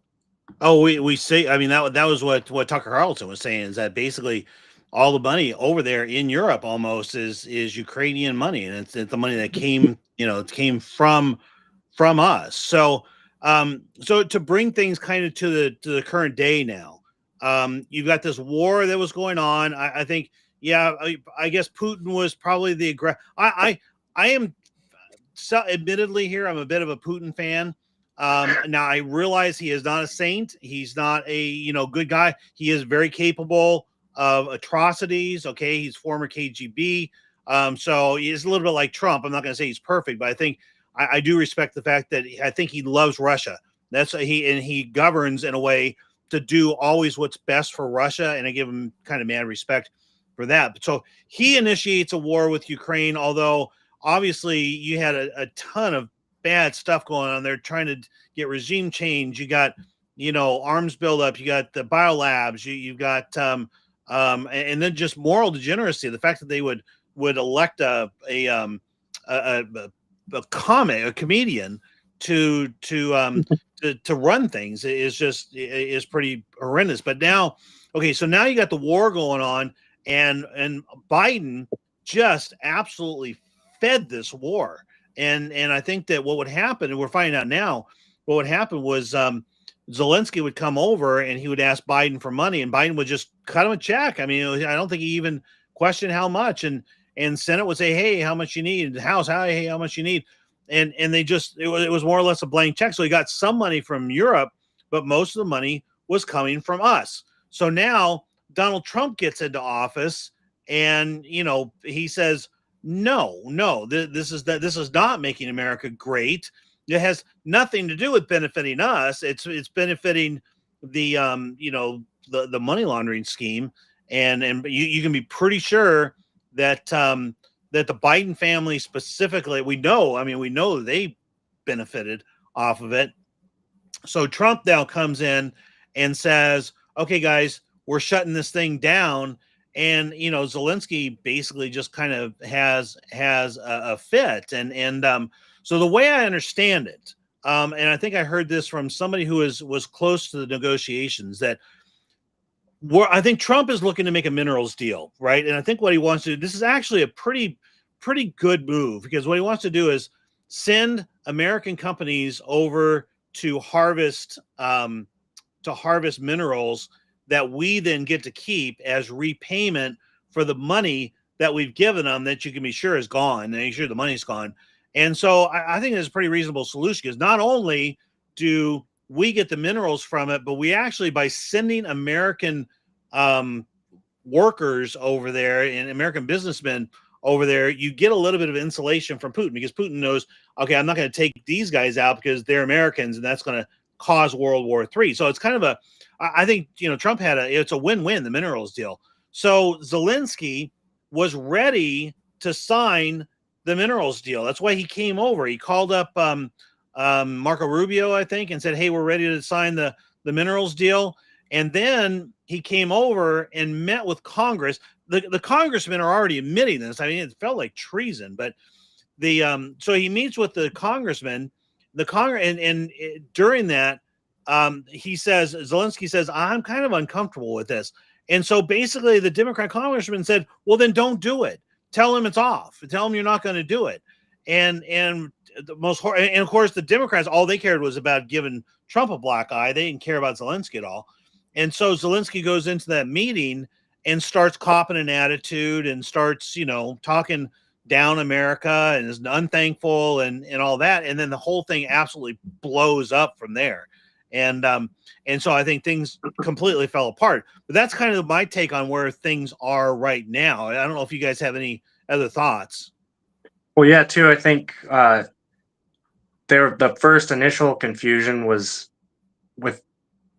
we say, I mean, that was what Tucker Carlson was saying, is that basically all the money over there in Europe almost is Ukrainian money, and it's the money that came, you know, it came from us. So so to bring things kind of to the current day now, you've got this war that was going on. I think, yeah, I guess Putin was probably the aggressor. I am, so admittedly here, I'm a bit of a Putin fan. Now I realize he is not a saint. He's not a, you know, good guy. He is very capable of atrocities. Okay. He's former KGB. So he's a little bit like Trump. I'm not going to say he's perfect, but I think I do respect the fact that I think he loves Russia. That's he governs in a way to do always what's best for Russia. And I give him kind of mad respect for that. So he initiates a war with Ukraine, although obviously you had a ton of bad stuff going on there, trying to get regime change. You got, you know, arms buildup. You got the biolabs. You've got, and then just moral degeneracy. The fact that they would elect a comedian to run things is pretty horrendous. But now Okay, so now you got the war going on, and Biden just absolutely fed this war. And I think that what would happen, and we're finding out now, what would happen was Zelensky would come over and he would ask Biden for money, and Biden would just cut him a check. I mean, I don't think he even questioned how much. And Senate would say, "Hey, how much you need?" And the House, "Hey, how much you need?" And they just it was more or less a blank check. So he got some money from Europe, but most of the money was coming from us. So now Donald Trump gets into office, and he says, no, this is not making America great. It has nothing to do with benefiting us. It's benefiting the the money laundering scheme, and you can be pretty sure that that the Biden family specifically, we know they benefited off of it. So Trump now comes in and says, "Okay, guys, we're shutting this thing down." And Zelensky basically just kind of has a fit, and so the way I understand it, and I think I heard this from somebody who was close to the negotiations, that I think Trump is looking to make a minerals deal, right? And I think what he wants to do, this is actually a pretty good move, because what he wants to do is send American companies over to harvest minerals that we then get to keep as repayment for the money that we've given them, that you can be sure is gone, and make sure the money's gone. And so I think it's a pretty reasonable solution, because not only do we get the minerals from it, but we actually, by sending American workers over there and American businessmen over there, you get a little bit of insulation from Putin, because Putin knows, okay, I'm not going to take these guys out because they're Americans, and that's going to cause World War III. So it's kind of I think Trump it's a win-win, the minerals deal. So Zelensky was ready to sign the minerals deal. That's why he came over. He called up Marco Rubio, I think, and said, "Hey, we're ready to sign the minerals deal." And then he came over and met with Congress. The congressmen are already admitting this. I mean, it felt like treason, but so he meets with the congressmen, and during that, Zelensky says, "I'm kind of uncomfortable with this." And so basically the Democrat congressman said, "Well, then don't do it. Tell him it's off. Tell him you're not going to do it." And of course the Democrats, all they cared was about giving Trump a black eye. They didn't care about Zelensky at all. And so Zelensky goes into that meeting and starts copping an attitude and starts, talking down America and is unthankful and all that. And then the whole thing absolutely blows up from there. And so I think things completely fell apart. But that's kind of my take on where things are right now. I don't know if you guys have any other thoughts. Well, yeah, too. I think the first initial confusion was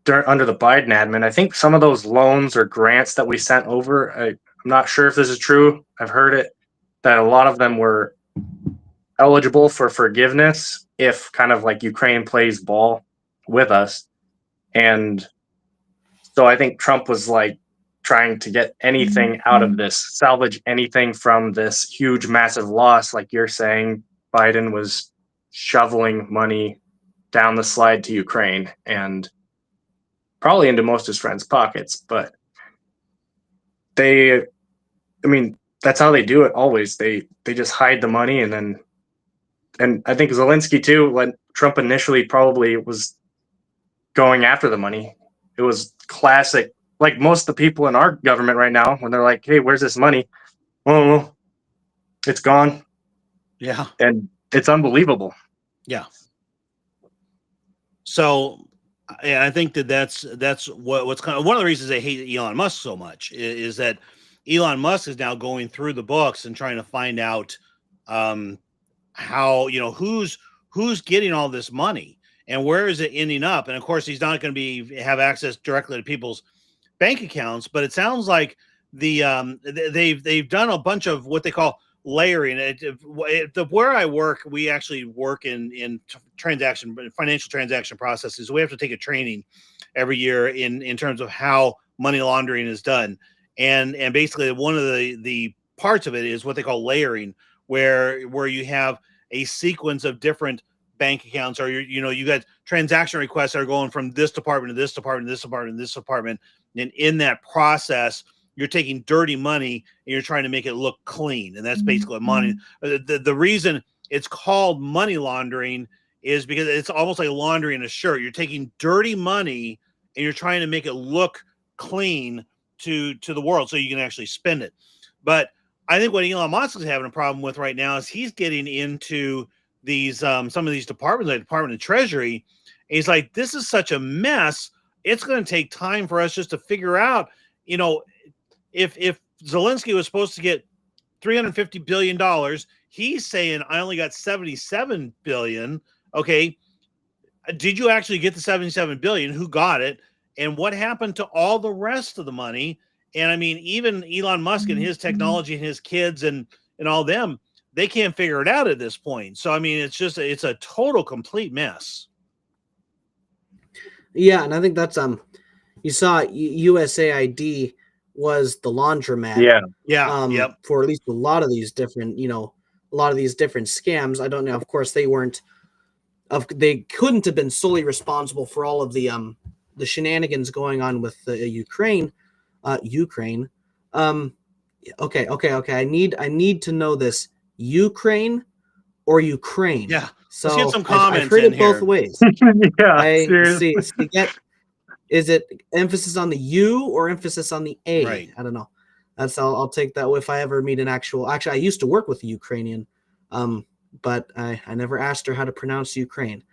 under the Biden admin. I think some of those loans or grants that we sent over, I'm not sure if this is true. I've heard it, that a lot of them were eligible for forgiveness if kind of like Ukraine plays ball with us. And so I think Trump was like trying to get anything out of this, salvage anything from this huge, massive loss. Like you're saying, Biden was shoveling money down the slide to Ukraine and probably into most of his friends' pockets. But that's how they do it always. They just hide the money, and I think Zelensky too, when Trump initially probably was going after the money. It was classic, like most of the people in our government right now, when they're like, "Hey, where's this money?" "Oh, it's gone." Yeah. And it's unbelievable. Yeah. So I think that's what's kind of one of the reasons they hate Elon Musk so much is that Elon Musk is now going through the books and trying to find out how, who's getting all this money and where is it ending up. And of course, he's not going to have access directly to people's bank accounts, but it sounds like they've done a bunch of what they call layering. Where I work, we actually work in financial transaction processes. We have to take a training every year in terms of how money laundering is done. And basically one of the parts of it is what they call layering, where you have a sequence of different bank accounts, or you got transaction requests that are going from this department to this department, this department, this department. And in that process, you're taking dirty money and you're trying to make it look clean. And that's basically money. The reason it's called money laundering is because it's almost like laundering a shirt. You're taking dirty money and you're trying to make it look clean to the world so you can actually spend it. But I think what Elon Musk is having a problem with right now is he's getting into these some of these departments, like Department of Treasury. And he's like, this is such a mess. It's going to take time for us just to figure out, if Zelensky was supposed to get $350 billion, he's saying I only got $77 billion. Okay. Did you actually get the $77 billion? Who got it? And what happened to all the rest of the money? And I mean, even Elon Musk and his technology and his kids and all them, they can't figure it out at this point. So, I mean, it's a total complete mess. Yeah. And I think that's, you saw USAID was the laundromat. Yeah. For at least a lot of these different, scams. I don't know. Of course, they couldn't have been solely responsible for all of the shenanigans going on with Ukraine. Okay. I need to know this. Ukraine or Ukraine? Yeah. So let's get some comments. I've heard it both ways. Seriously. Is it emphasis on the U or emphasis on the A? Right. I don't know. I'll take that if I ever meet an actually, I used to work with a Ukrainian, but I never asked her how to pronounce Ukraine.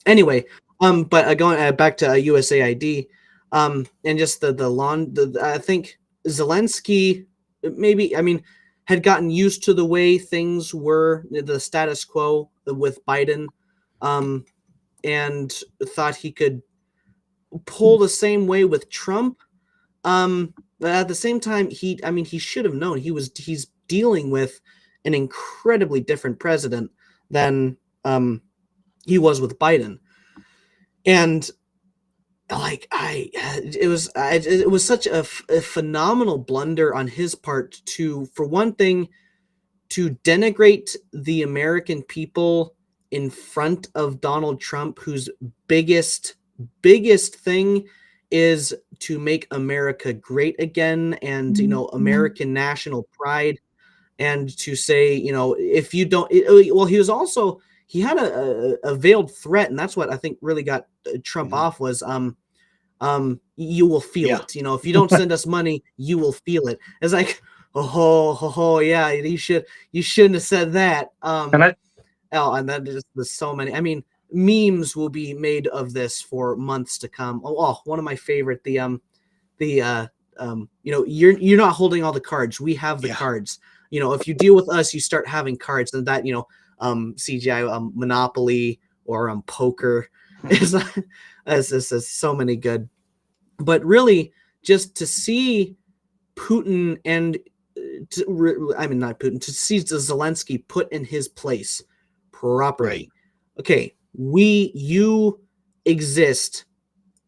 Anyway, but going back to USAID, and just I think Zelensky had gotten used to the way things were, the status quo with Biden, and thought he could pull the same way with Trump. But at the same time, he should have known he's dealing with an incredibly different president than he was with Biden. And it was such a phenomenal blunder on his part for one thing, to denigrate the American people in front of Donald Trump, whose biggest thing is to make America great again, and American national pride, and to say, if you don't, he had a veiled threat, and that's what I think really got Trump off was you will feel it. If you don't send us money, you will feel it. It's like, yeah, you shouldn't have said that. And that just was so many. I mean, memes will be made of this for months to come. One of my favorite, you're not holding all the cards. We have the cards. If you deal with us, you start having cards, and that, CGI, Monopoly or poker is so many good. But really, just to see Putin to see Zelensky put in his place properly. Right. Okay, you exist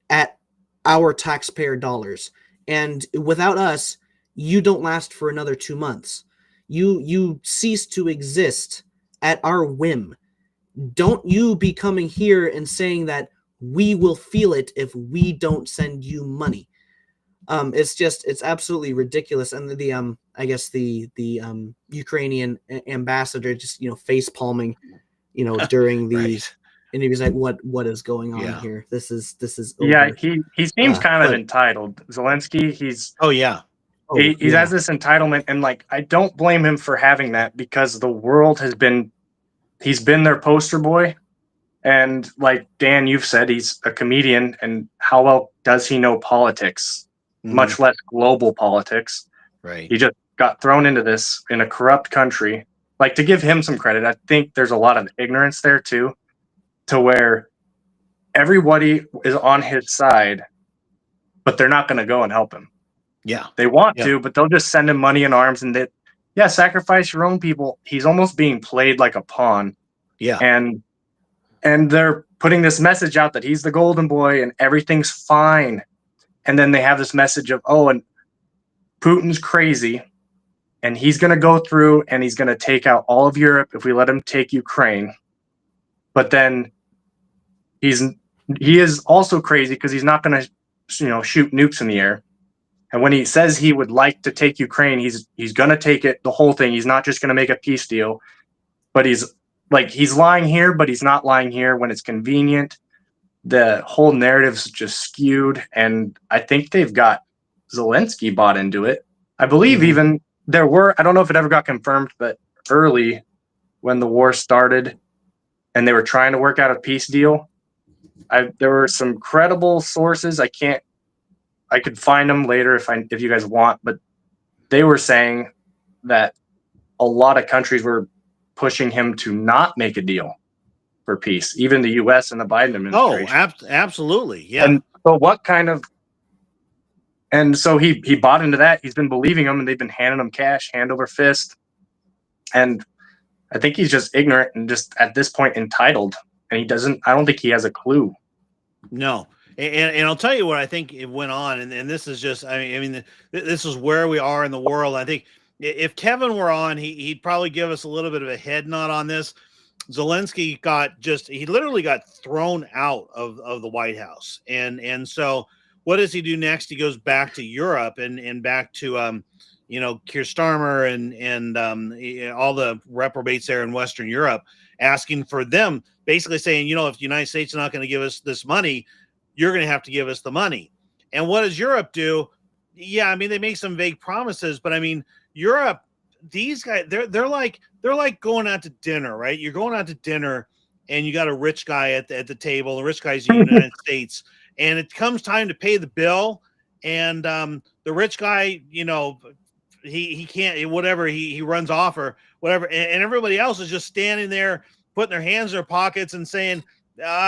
at our taxpayer dollars, and without us, you don't last for another 2 months. You cease to exist at our whim. Don't you be coming here and saying that we will feel it if we don't send you money. It's absolutely ridiculous. And the Ukrainian ambassador just, face palming, during the right. And he was like, what is going on here? This is over. Yeah, he seems kind of entitled. Zelensky, he's he has this entitlement, and I don't blame him for having that, because the world he's been their poster boy. And like Dan, you've said, he's a comedian, and how well does he know politics, much less global politics? Right. He just got thrown into this in a corrupt country. To give him some credit, I think there's a lot of ignorance there too, to where everybody is on his side, but they're not going to go and help him. Yeah. They want to, but they'll just send him money and arms, and sacrifice your own people. He's almost being played like a pawn. Yeah. And they're putting this message out that he's the golden boy and everything's fine. And then they have this message of, and Putin's crazy, and he's going to go through and he's going to take out all of Europe if we let him take Ukraine. But then he is also crazy because he's not going to shoot nukes in the air. And when he says he would like to take Ukraine, he's going to take it, the whole thing. He's not just going to make a peace deal, but he's lying here, but he's not lying here when it's convenient. The whole narrative's just skewed, and I think they've got Zelensky bought into it. I believe even there were, I don't know if it ever got confirmed, but early when the war started and they were trying to work out a peace deal, there were some credible sources. I could find them later if you guys want, but they were saying that a lot of countries were pushing him to not make a deal for peace, even the U.S. and the Biden administration. Oh, absolutely, yeah. And so he bought into that. He's been believing them, and they've been handing him cash, hand over fist. And I think he's just ignorant and just at this point entitled, and I don't think he has a clue. No. And I'll tell you what I think it went on, and this is just, this is where we are in the world. I think if Kevin were on, he'd probably give us a little bit of a head nod on this. Zelensky he literally got thrown out of the White House. And so what does he do next? He goes back to Europe and back to, Keir Starmer and all the reprobates there in Western Europe, asking for them, basically saying, if the United States is not going to give us this money, you're going to have to give us the money. And what does Europe do? Yeah, they make some vague promises, but Europe, these guys, they're like going out to dinner, right? You're going out to dinner and you got a rich guy at the table. The rich guy's in the United States, and it comes time to pay the bill. And the rich guy, he can't, whatever, he runs off or whatever. And everybody else is just standing there, putting their hands in their pockets and saying,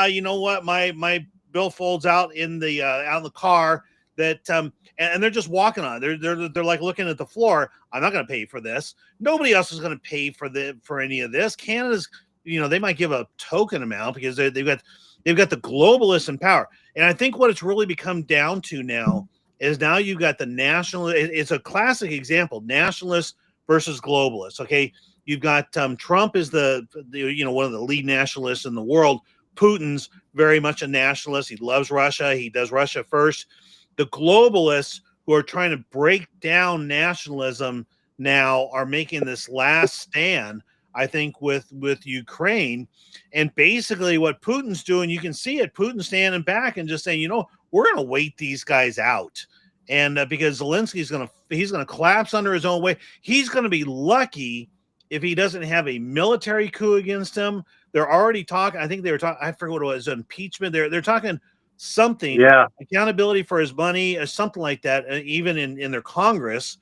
you know what, my bill folds out in the car, that and they're just walking on it. They're like looking at the floor. I'm not going to pay for this. Nobody else is going to pay for any of this. Canada's, they might give a token amount because they've got the globalists in power. And I think what it's really become down to now is now you've got the national. It's a classic example: nationalists versus globalists. Okay, you've got Trump is the one of the lead nationalists in the world. Putin's very much a nationalist. He loves Russia. He does Russia first. The globalists who are trying to break down nationalism now are making this last stand, I think, with Ukraine. And basically what Putin's doing, you can see it, Putin's standing back and just saying, we're going to wait these guys out. And because Zelensky's he's going to collapse under his own weight. He's going to be lucky if he doesn't have a military coup against him. They're already talking. I think they were talking. I forget what it was. Impeachment. They're talking something. Yeah. Accountability for his money, or something like that. Even in their Congress,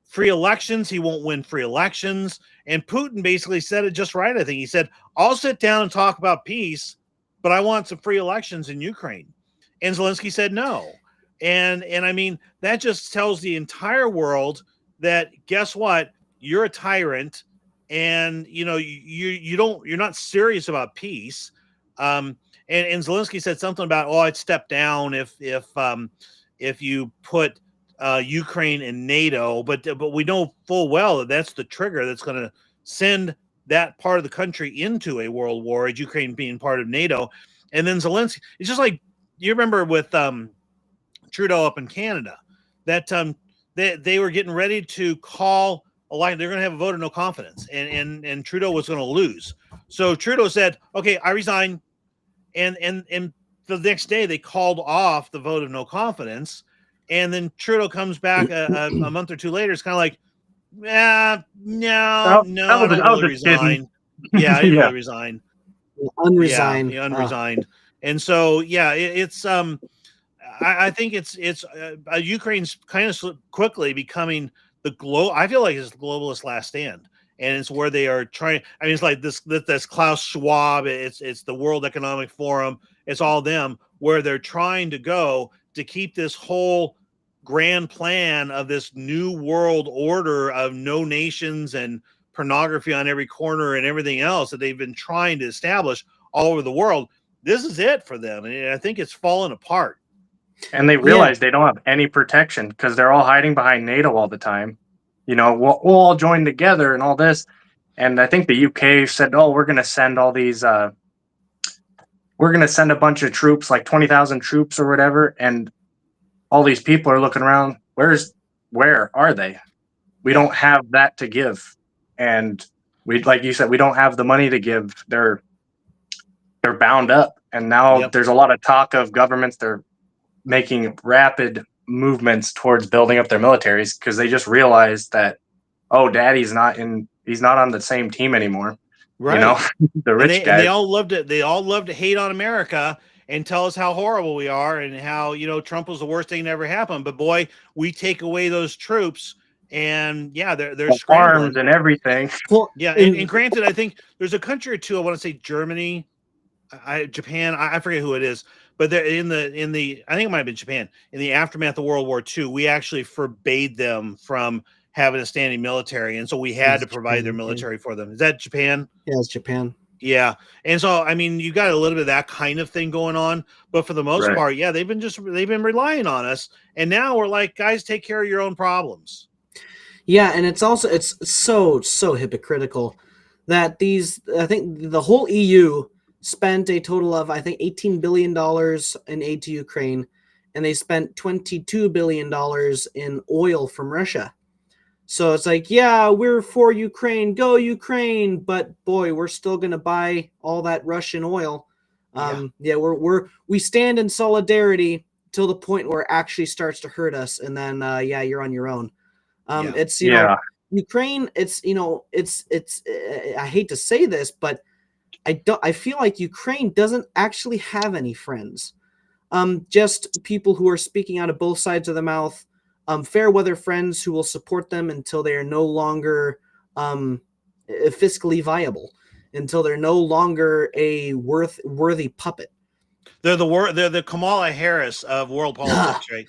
free elections. He won't win free elections. And Putin basically said it just right. I think he said, "I'll sit down and talk about peace, but I want some free elections in Ukraine." And Zelensky said no. And that just tells the entire world that, guess what? You're a tyrant. And you're not serious about peace. And Zelensky said something about, I'd step down if you put Ukraine in NATO, but we know full well that that's the trigger that's going to send that part of the country into a world war, as Ukraine being part of NATO. And then Zelensky, it's just like you remember with Trudeau up in Canada, that they were getting ready to call. They're going to have a vote of no confidence, and Trudeau was going to lose. So Trudeau said, "Okay, I resign," and the next day they called off the vote of no confidence, and then Trudeau comes back a month or two later. It's kind of like, no, I don't really resign. Yeah, I didn't really resign. Unresigned. Yeah, unresigned. And so it's I think it's Ukraine's kind of quickly becoming I feel like it's the globalist last stand, and it's where they are trying. It's like this Klaus Schwab. It's the World Economic Forum. It's all them where they're trying to go to keep this whole grand plan of this new world order of no nations and pornography on every corner and everything else that they've been trying to establish all over the world. This is it for them, and I think it's fallen apart. And they realize they don't have any protection because they're all hiding behind NATO all the time. We'll all join together and all this. And I think the UK said, we're going to send all these we're going to send a bunch of troops, like 20,000 troops or whatever, and all these people are looking around. Where are they? We don't have that to give, and we, like you said, we don't have the money to give. They're bound up, and now there's a lot of talk of governments. They're making rapid movements towards building up their militaries because they just realized that, oh, Daddy's not in. He's not on the same team anymore. Right. You know, the rich guys. And they all loved it. They all love to hate on America and tell us how horrible we are and how, Trump was the worst thing that ever happened. But boy, we take away those troops and they're scrambling. Arms and everything. Well, and granted, I think there's a country or two, I want to say Germany, Japan, I forget who it is, but they're in the I think it might have been Japan. In the aftermath of World War II, we actually forbade them from having a standing military, and so we had to provide their military for them. Is that Japan? Yeah, it's Japan. Yeah, and so I mean, you got a little bit of that kind of thing going on, but for the most part, they've been relying on us, and now we're like, guys, take care of your own problems. Yeah, and it's so hypocritical that I think the whole EU spent a total of, I think, $18 billion in aid to Ukraine, and they spent $22 billion in oil from Russia. So it's like, yeah, we're for Ukraine, go Ukraine, but boy, we're still going to buy all that Russian oil. We stand in solidarity till the point where it actually starts to hurt us, and then you're on your own. It's Ukraine. It's I hate to say this, but I feel like Ukraine doesn't actually have any friends. Just people who are speaking out of both sides of the mouth. Fair weather friends who will support them until they are no longer fiscally viable, until they're no longer a worthy puppet. They're the Kamala Harris of world politics, right?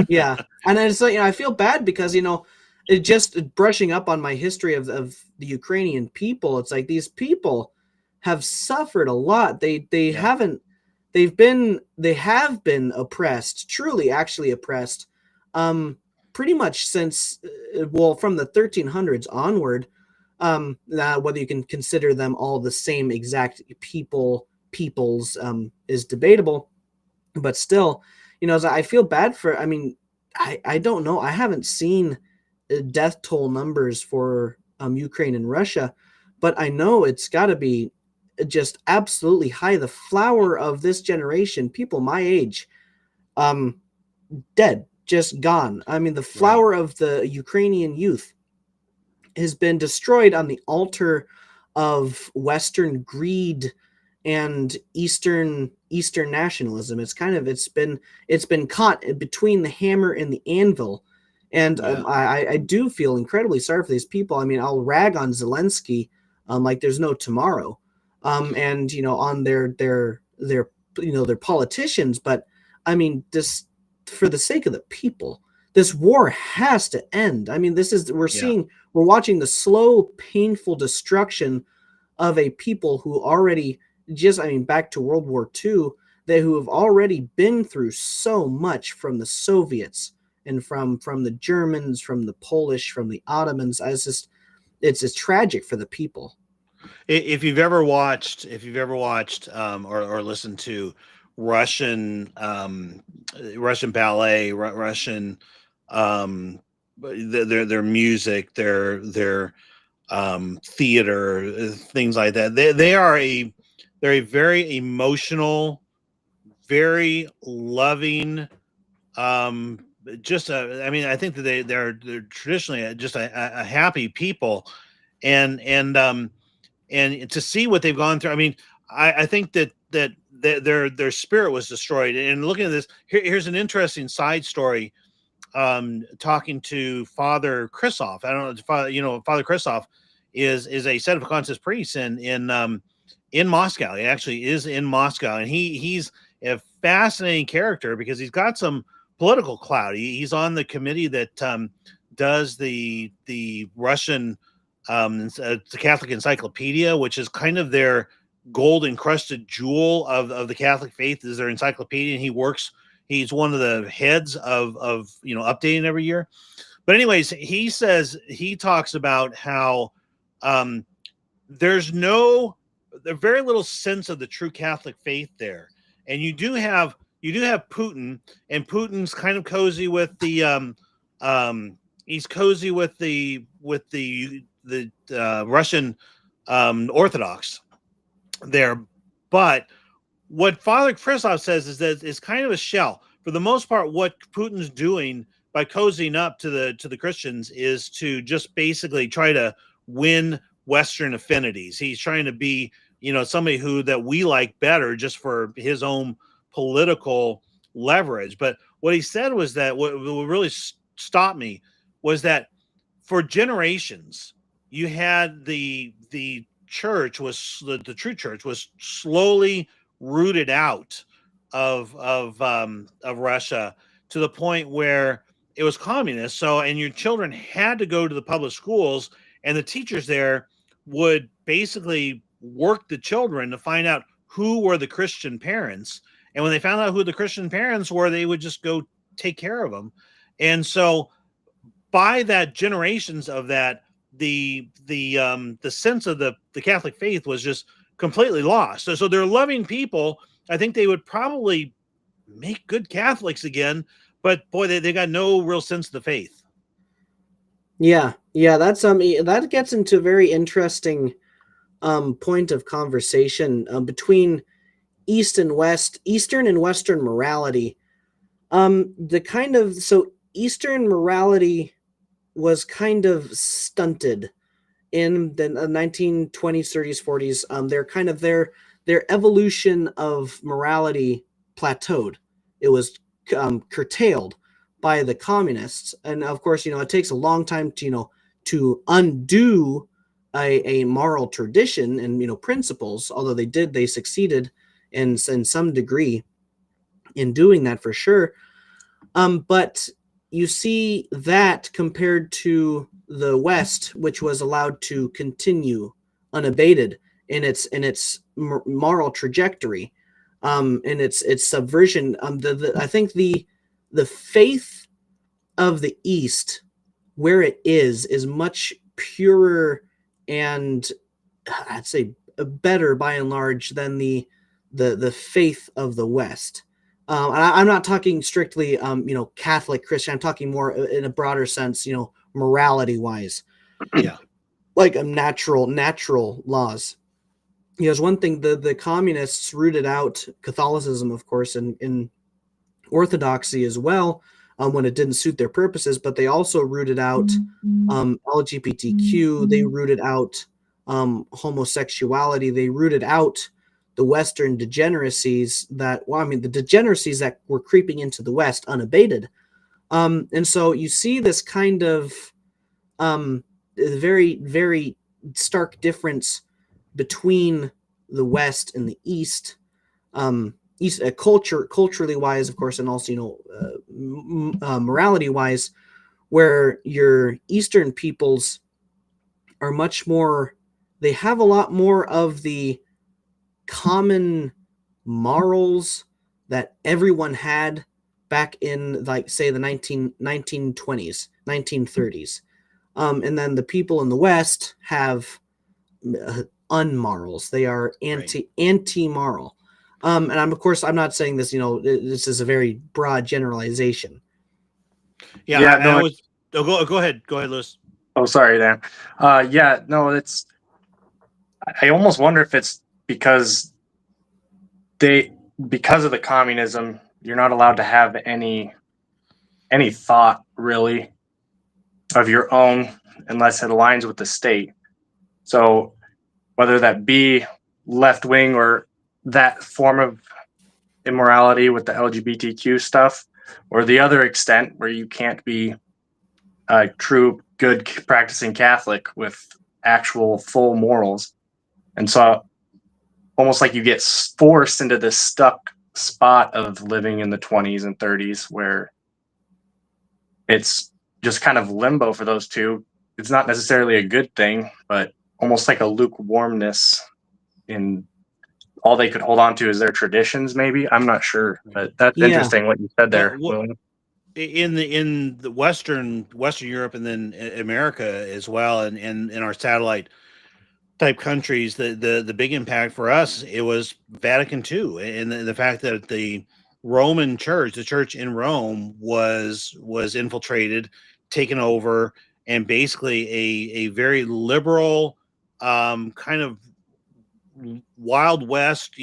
Yeah, and it's I feel bad because it just brushing up on my history of the Ukrainian people. It's like these people have suffered a lot. They have been oppressed, truly, actually oppressed. Pretty much since, from the 1300s onward, whether you can consider them all the same exact peoples is debatable, but still, I feel bad for, I don't know. I haven't seen death toll numbers for Ukraine and Russia, but I know it's got to be just absolutely high. The flower of this generation, people my age, dead. Just gone. The flower of the Ukrainian youth has been destroyed on the altar of Western greed and Eastern nationalism. It's been caught between the hammer and the anvil, and I do feel incredibly sorry for these people. I'll rag on Zelensky like there's no tomorrow, and on their politicians, but this. For the sake of the people, this war has to end. We're watching the slow, painful destruction of a people who already back to World War II, who have already been through so much from the Soviets and from the Germans, from the Polish, from the Ottomans. It's tragic for the people. If you've ever watched or listened to Russian ballet, Russian their music, their theater, things like that. They're a very emotional, very loving. I think that they're traditionally just a happy people, and to see what they've gone through. I think that their spirit was destroyed. And looking at this, here's an interesting side story. Talking to Father Christoph. I don't know, Father Christoph is a Seventh-day priest in Moscow. He actually is in Moscow, and he's a fascinating character because he's got some political clout. He's on the committee that does the Russian the Catholic Encyclopedia, which is kind of their gold encrusted jewel of the Catholic faith, is their encyclopedia. And he's one of the heads of updating every year. But anyways, he talks about how there's no very little sense of the true Catholic faith there. And you do have Putin, and Putin's kind of cozy with the he's cozy with the Russian Orthodox there. But what Father Christoph says is that it's kind of a shell. For the most part, what Putin's doing by cozying up to the Christians is to just basically try to win Western affinities. He's trying to be, somebody that we like better just for his own political leverage. But what he said was that what really stopped me was that for generations you had the church was the true church was slowly rooted out of Russia to the point where it was communist. So, and your children had to go to the public schools, and the teachers there would basically work the children to find out who were the Christian parents. And when they found out who the Christian parents were, they would just go take care of them. And so by that generations of that, the sense of the Catholic faith was just completely lost. So they're loving people. I think they would probably make good Catholics again, but boy, they got no real sense of the faith. Yeah, that's that gets into a very interesting point of conversation between Eastern and Western morality. Eastern morality was kind of stunted in the 1920s, 30s, 40s. Their evolution of morality plateaued. It was curtailed by the communists, and of course, it takes a long time to undo a moral tradition and principles. Although they succeeded in some degree in doing that for sure. But you see that compared to the West, which was allowed to continue unabated in its moral trajectory, and its subversion. I think the faith of the East, where it is much purer and I'd say better by and large than the faith of the West. I'm not talking strictly, Catholic Christian. I'm talking more in a broader sense, morality wise. Yeah, like natural laws. There's one thing, the communists rooted out Catholicism, of course, in Orthodoxy as well, when it didn't suit their purposes, but they also rooted out LGBTQ. They rooted out homosexuality. They rooted out the Western degeneracies the degeneracies that were creeping into the West unabated. And so you see this kind of very, very stark difference between the West and the East, culturally wise, of course, and also, morality wise, where your Eastern peoples are much more, they have a lot more of the common morals that everyone had back in, like, say, the 1920s, 1930s. And then the people in the West have unmorals. They are anti-moral. And I'm not saying this, this is a very broad generalization. Go ahead, Louis. Oh, sorry, Dan. I almost wonder if it's because of the communism, you're not allowed to have any thought really of your own unless it aligns with the state. So whether that be left wing or that form of immorality with the LGBTQ stuff, or the other extent where you can't be a true good practicing Catholic with actual full morals. And so almost like you get forced into this stuck spot of living in the 20s and 30s where it's just kind of limbo for those two. It's not necessarily a good thing, but almost like a lukewarmness in all they could hold on to is their traditions, maybe. I'm not sure, but that's interesting what you said there. In the Western Europe and then America as well, and in our satellite type countries, the big impact for us, it was Vatican II, and the fact that the Roman Church, the church in Rome, was infiltrated, taken over, and basically a very liberal, kind of Wild West,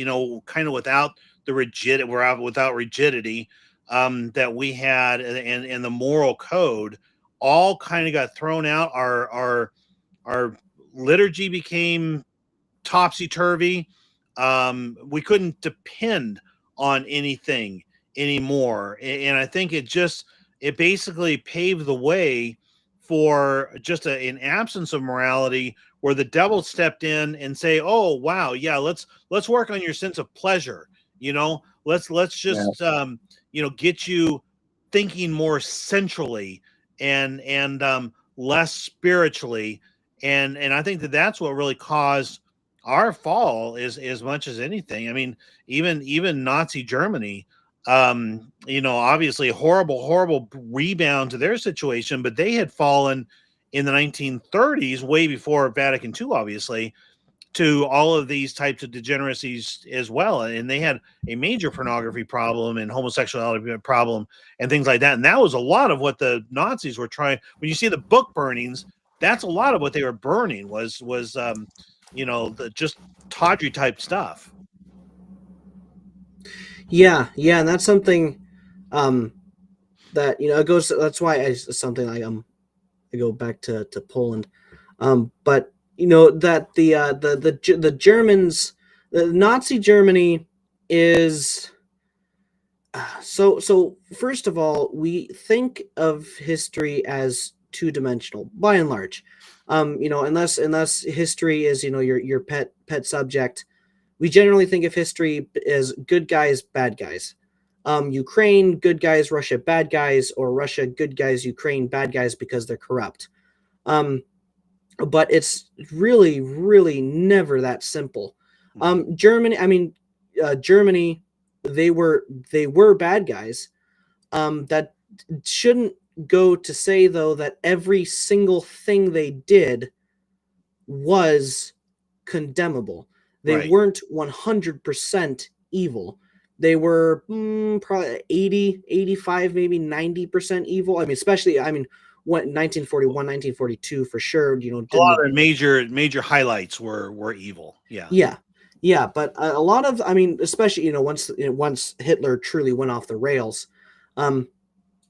kind of without rigidity, that we had, and the moral code all kind of got thrown out. Our liturgy became topsy-turvy. We couldn't depend on anything anymore, and I think it basically paved the way for just an absence of morality, where the devil stepped in and say, "Oh wow, yeah, let's work on your sense of pleasure. Let's just get you thinking more centrally and less spiritually." And I think that's what really caused our fall, is as much as anything. I mean, even Nazi Germany, obviously horrible rebound to their situation, but they had fallen in the 1930s, way before Vatican II, obviously, to all of these types of degeneracies as well. And they had a major pornography problem and homosexuality problem and things like that. And that was a lot of what the Nazis were trying. When you see the book burnings, that's a lot of what they were burning was the just tawdry type stuff. Yeah, and that's something that it goes. That's why it's something I go back to Poland, but that the Germans, the Nazi Germany is so. First of all, we think of history as two-dimensional by and large. Unless history is your pet subject, we generally think of history as good guys, bad guys. Ukraine, good guys; Russia, bad guys; or Russia, good guys; Ukraine, bad guys because they're corrupt. But it's really, really never that simple. Germany, Germany, they were bad guys. That shouldn't go to say, though, that every single thing they did was condemnable. They weren't 100% evil. They were probably 80, 85, maybe 90% evil. Especially, 1941, 1942 for sure. A lot of major highlights were evil. Yeah. But a lot of, especially once Hitler truly went off the rails.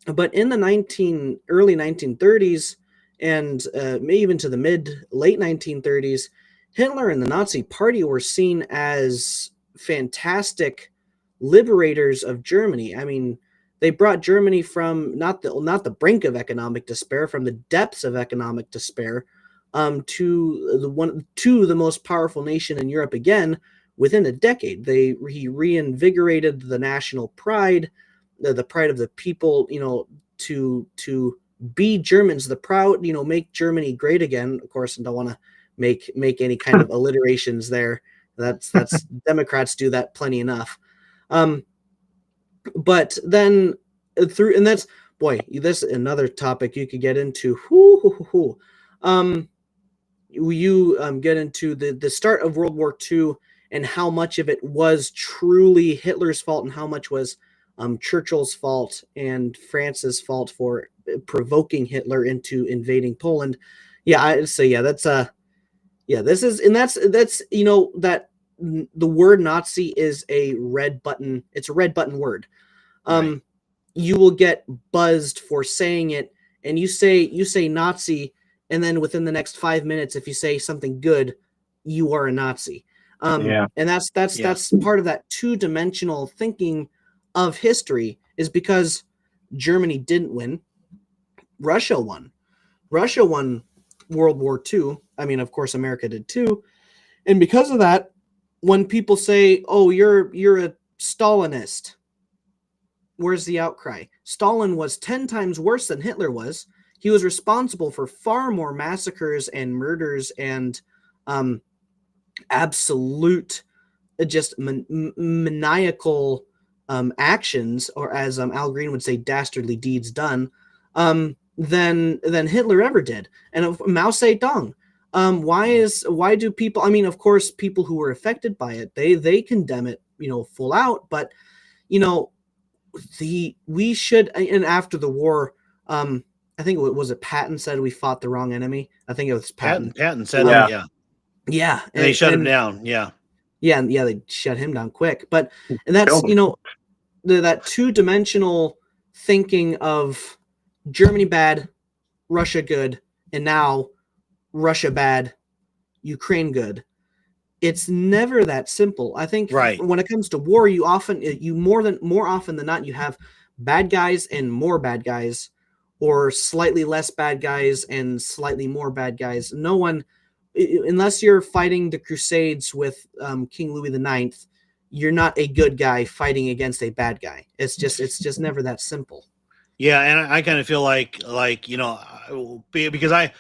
But in the early 1930s and maybe even to the late 1930s, Hitler and the Nazi Party were seen as fantastic liberators of Germany. They brought Germany from not the brink of economic despair, from the depths of economic despair, to the most powerful nation in Europe again within a decade. He reinvigorated the national pride, the pride of the people, to be Germans, the proud, make Germany great again. Of course, I don't want to make any kind of alliterations there. That's Democrats do that plenty enough. But then that's another topic you could get into. You get into the start of World War II and how much of it was truly Hitler's fault and how much was Churchill's fault and France's fault for provoking Hitler into invading Poland. This is, and that's that the word Nazi is a red button. It's a red button word. You will get buzzed for saying it, and you say Nazi, and then within the next 5 minutes, if you say something good, you are a Nazi. And that's part of that two-dimensional thinking of history, is because Germany didn't win. Russia won. Russia won World War II. Of course, America did too. And because of that, when people say, "Oh, you're a Stalinist," where's the outcry? Stalin was 10 times worse than Hitler was. He was responsible for far more massacres and murders and absolute, just maniacal actions, or as Al Green would say, dastardly deeds done, than Hitler ever did. And Mao Zedong, Why do people? I mean, of course, people who were affected by it, they condemn it, full out. But we should, and after the war, I think it was Patton said we fought the wrong enemy. I think it was Patton. Patton said that, yeah. Yeah, and they shut him down. Yeah, they shut him down quick. But and that's that two-dimensional thinking of Germany bad, Russia good, and now Russia bad, Ukraine good. It's never that simple. I think when it comes to war, more often than not, you have bad guys and more bad guys, or slightly less bad guys and slightly more bad guys. No one, unless you're fighting the Crusades with King Louis IX, you're not a good guy fighting against a bad guy. It's just never that simple. Yeah, and I kind of feel like because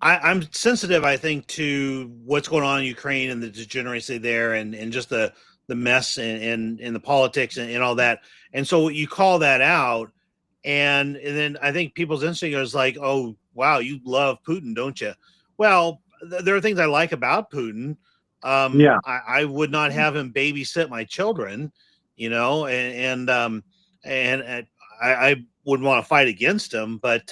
I'm sensitive, I think, to what's going on in Ukraine and the degeneracy there, and just the mess and the politics and all that. And so you call that out, and then I think people's instinct is like, oh wow, you love Putin, don't you? Well, there are things I like about Putin. I would not have him babysit my children, and I wouldn't want to fight against him, but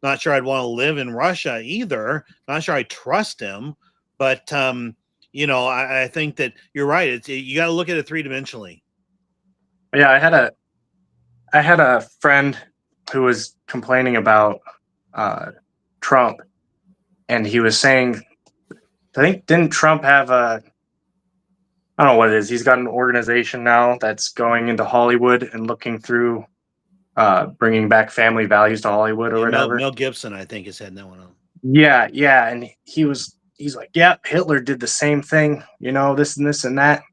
not sure I'd want to live in Russia either. Not sure I trust him, but I think that you're right. You got to look at it three-dimensionally. Yeah, I had a friend who was complaining about Trump, and he was saying, I think, didn't Trump have I don't know what it is. He's got an organization now that's going into Hollywood and looking through bringing back family values to Hollywood or whatever. Mel Gibson, I think, is heading that one up. Yeah, and he's like, yeah, Hitler did the same thing, this and this and that.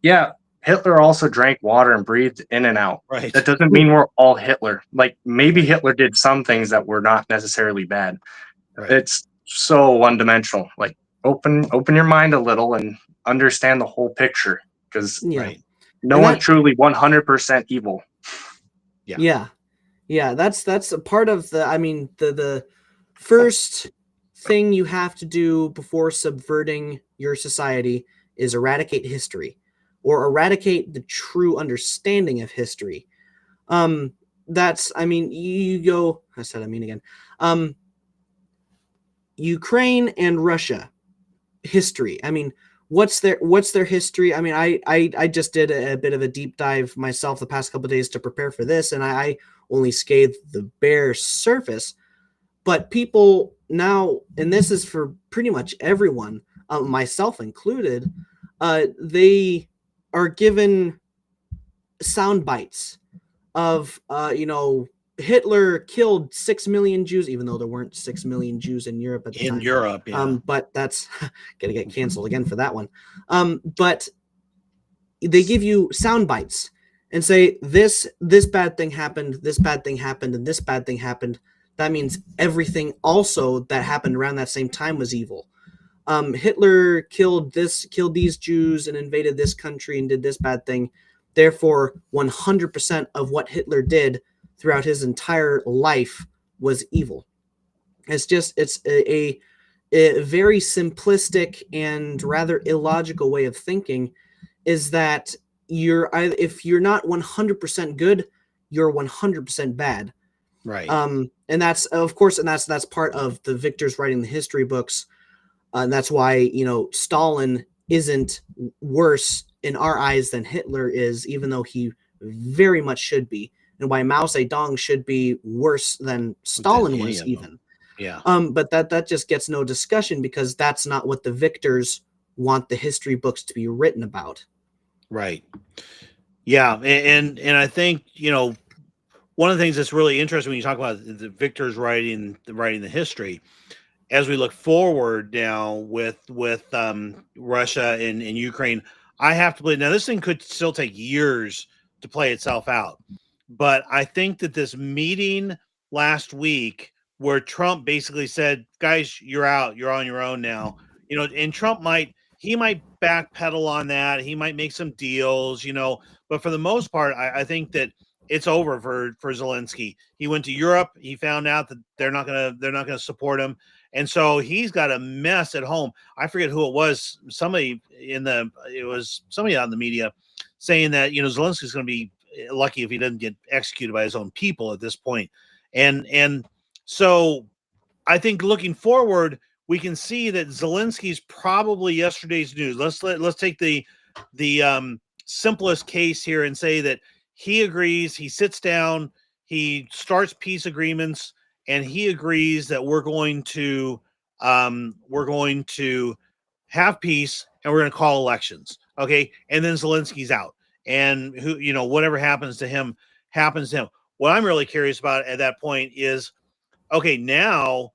Yeah, Hitler also drank water and breathed in and out. Right. That doesn't mean we're all Hitler. Like, maybe Hitler did some things that were not necessarily bad. Right. It's so one-dimensional. Like, open your mind a little and understand the whole picture, because no one truly 100% evil. Yeah. That's a part of the first thing you have to do before subverting your society is eradicate history, or eradicate the true understanding of history. You go. I said again. Ukraine and Russia history. What's their history? I just did a bit of a deep dive myself the past couple of days to prepare for this, and I only scathed the bare surface. But people now, and this is for pretty much everyone, myself included, they are given sound bites of Hitler killed 6 million Jews, even though there weren't 6 million Jews in Europe at the time. Europe, yeah. But that's gonna get canceled again for that one. But they give you sound bites and say this bad thing happened, this bad thing happened, and this bad thing happened. That means everything also that happened around that same time was evil. Hitler killed these Jews and invaded this country and did this bad thing. Therefore, 100% of what Hitler did throughout his entire life was evil. It's a very simplistic and rather illogical way of thinking, is that if you're not 100% good, you're 100% bad. Right. And that's, of course, that's part of the victors writing the history books. And that's why, Stalin isn't worse in our eyes than Hitler is, even though he very much should be. And why Mao Zedong should be worse than Stalin was even. Yeah. But that just gets no discussion, because that's not what the victors want the history books to be written about. Right. Yeah. And I think, one of the things that's really interesting when you talk about the victors writing the history, as we look forward now with Russia and Ukraine, I have to believe, now this thing could still take years to play itself out. But I think that this meeting last week, where Trump basically said, guys, you're out, you're on your own now, and Trump might backpedal on that. He might make some deals, but for the most part, I think that it's over for Zelensky. He went to Europe. He found out that they're not gonna support him. And so he's got a mess at home. I forget who it was. Somebody on the media saying that, Zelensky's going to be lucky if he doesn't get executed by his own people at this point. And so I think looking forward, we can see that Zelensky's probably yesterday's news. Let's take the simplest case here and say that he agrees, he sits down, he starts peace agreements, and he agrees that we're going to have peace and we're going to call elections. Okay. And then Zelensky's out, and whatever happens to him happens to him. What I'm really curious about at that point is, okay, now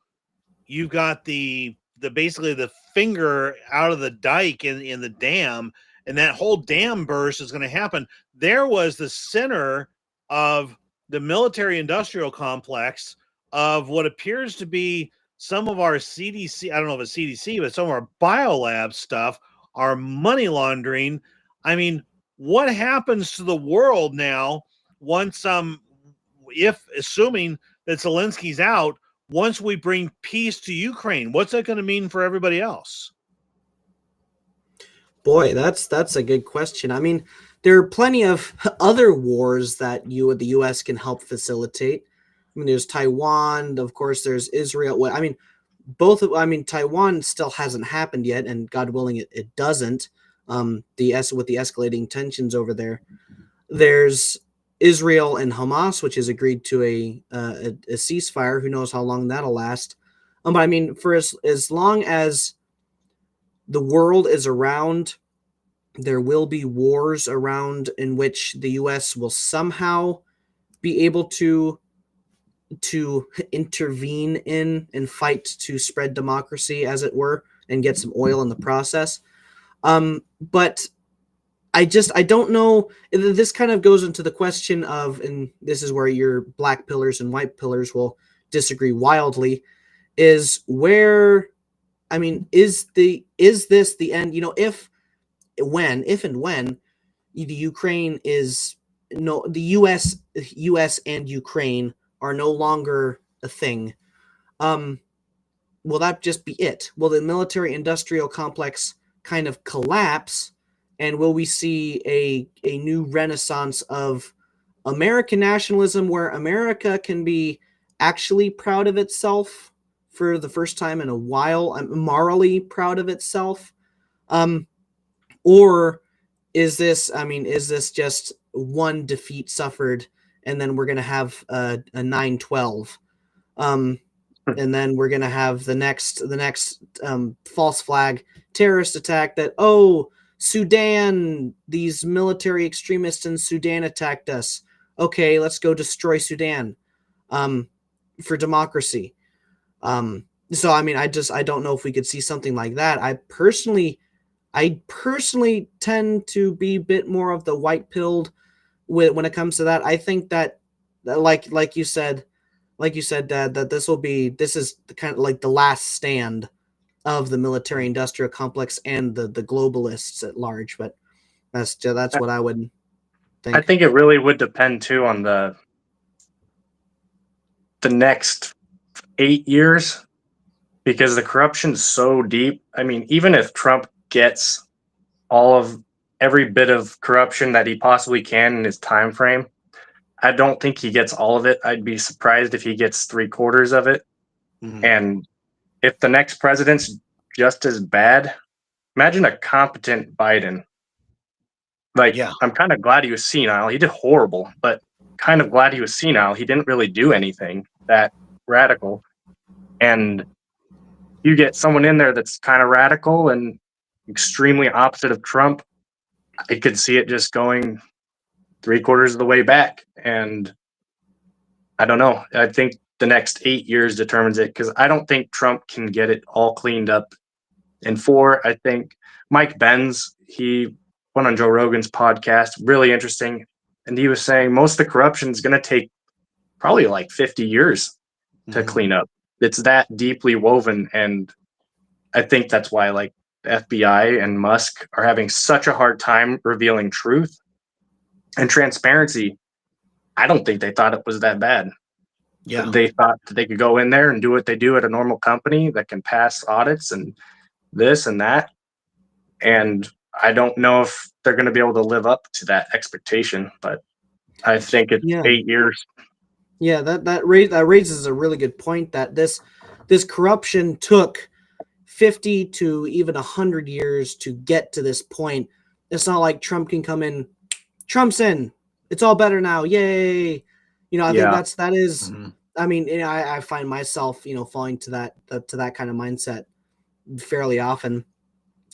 you've got the basically the finger out of the dike in the dam, and that whole dam burst is going to happen. There was the center of the military industrial complex of what appears to be some of our CDC, I don't know if it's CDC, but some of our biolab stuff, our money laundering. I mean, what happens to the world now once, if assuming that Zelensky's out, once we bring peace to Ukraine? What's that going to mean for everybody else? Boy, that's a good question. I mean, there are plenty of other wars that the U.S. can help facilitate. I mean, there's Taiwan, of course, there's Israel. Well, I mean, Taiwan still hasn't happened yet, and God willing, it doesn't. With the escalating tensions over there, there's Israel and Hamas, which has agreed to a ceasefire. Who knows how long that'll last? But I mean, for as long as the world is around, there will be wars around in which the U.S. will somehow be able to intervene in and fight to spread democracy, as it were, and get some oil in the process. But I don't know. This kind of goes into the question of, and this is where your black pillars and white pillars will disagree wildly, is where, I mean, is this the end? If and when the Ukraine is the U.S. and Ukraine are no longer a thing, will that just be it? Will the military-industrial complex kind of collapse, and will we see a new renaissance of American nationalism where America can be actually proud of itself for the first time in a while, morally proud of itself? Or is this just one defeat suffered, and then we're going to have a 9/12, and then we're going to have the next false flag terrorist attack that, Sudan, these military extremists in Sudan attacked us. Okay, let's go destroy Sudan for democracy. So I mean, I don't know if we could see something like that. I personally tend to be a bit more of the white-pilled when it comes to that. I think that like you said, Dad, that this is kind of like the last stand of the military-industrial complex and the globalists at large. But that's what I would think. I think it really would depend too on the next 8 years, because the corruption's so deep. I mean, even if Trump gets every bit of corruption that he possibly can in his time frame, I don't think he gets all of it. I'd be surprised if he gets 3/4 of it. Mm-hmm. And if the next president's just as bad, imagine a competent Biden. I'm kind of glad he was senile. He did horrible, but kind of glad he was senile. He didn't really do anything that radical. And you get someone in there that's kind of radical and extremely opposite of Trump, I could see it just going 3/4 of the way back. And I don't know. I think the next 8 years determines it, because I don't think Trump can get it all cleaned up in 4. I think Mike Benz, he went on Joe Rogan's podcast, really interesting. And he was saying most of the corruption is going to take probably like 50 years to clean up. It's that deeply woven. And I think that's why the FBI and Musk are having such a hard time revealing truth and transparency. I don't think they thought it was that bad. Yeah. They thought that they could go in there and do what they do at a normal company that can pass audits and this and that. And I don't know if they're going to be able to live up to that expectation, but I think it's 8 years. Yeah, that raises a really good point, that this corruption took 50 to even 100 years to get to this point. It's not like Trump can come in, Trump's in, it's all better now, yay. I think that is. I mean, I find myself, falling to that kind of mindset fairly often.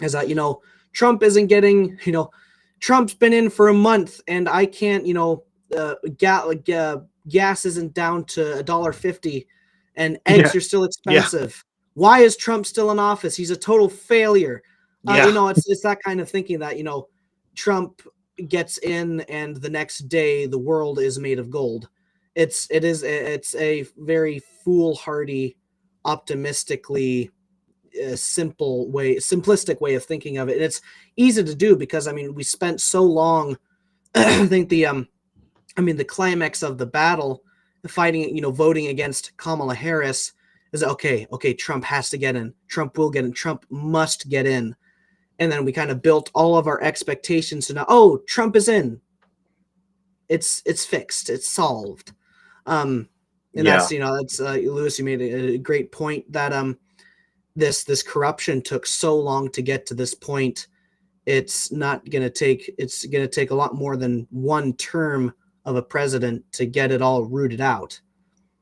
Is that, Trump isn't getting, Trump's been in for a month and I can't, gas isn't down to $1.50 and eggs are still expensive. Why is Trump still in office? He's a total failure. It's that kind of thinking that, Trump gets in and the next day the world is made of gold. It's a very foolhardy, optimistically simplistic way of thinking of it. And it's easy to do because, I mean, we spent so long, I think the climax of the battle, fighting, voting against Kamala Harris is okay, Trump has to get in. Trump will get in. Trump must get in. And then we kind of built all of our expectations to now, Trump is in. It's fixed. It's solved. That's Louis, you made a great point that this corruption took so long to get to this point. It's going to take a lot more than one term of a president to get it all rooted out.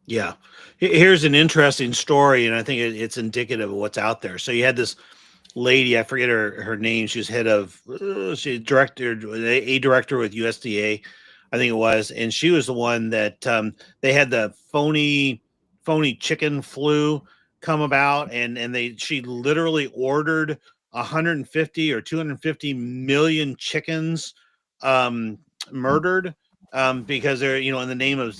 Yeah. Here's an interesting story, and I think it's indicative of what's out there. So you had this lady, I forget her name. She was head of, a director with USDA, I think it was, and she was the one that they had the phony chicken flu come about, and she literally ordered 150 or 250 million chickens murdered because they're in the name of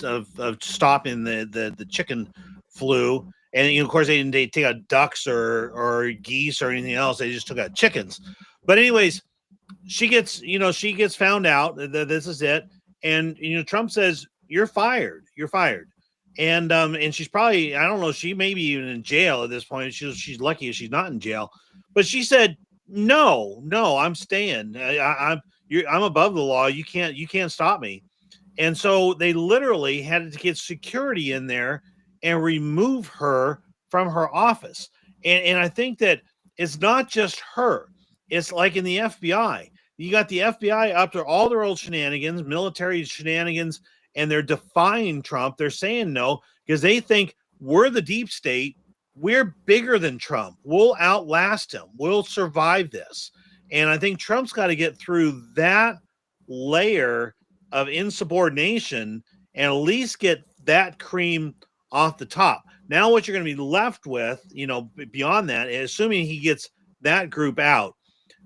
stopping the chicken flu. And of course they didn't take out ducks or geese or anything else. They just took out chickens. But anyways, she gets found out that this is it. And Trump says, you're fired. And she's probably, I don't know, she may be even in jail at this point. She's lucky if she's not in jail. But she said, no, I'm staying. I'm above the law. You can't stop me. And so they literally had to get security in there and remove her from her office. And I think that it's not just her. It's like in the FBI. You got the FBI up to all their old shenanigans, military shenanigans, and they're defying Trump. They're saying no because they think we're the deep state. We're bigger than Trump. We'll outlast him. We'll survive this. And I think Trump's got to get through that layer of insubordination and at least get that cream off the top. Now what you're going to be left with, beyond that, assuming he gets that group out,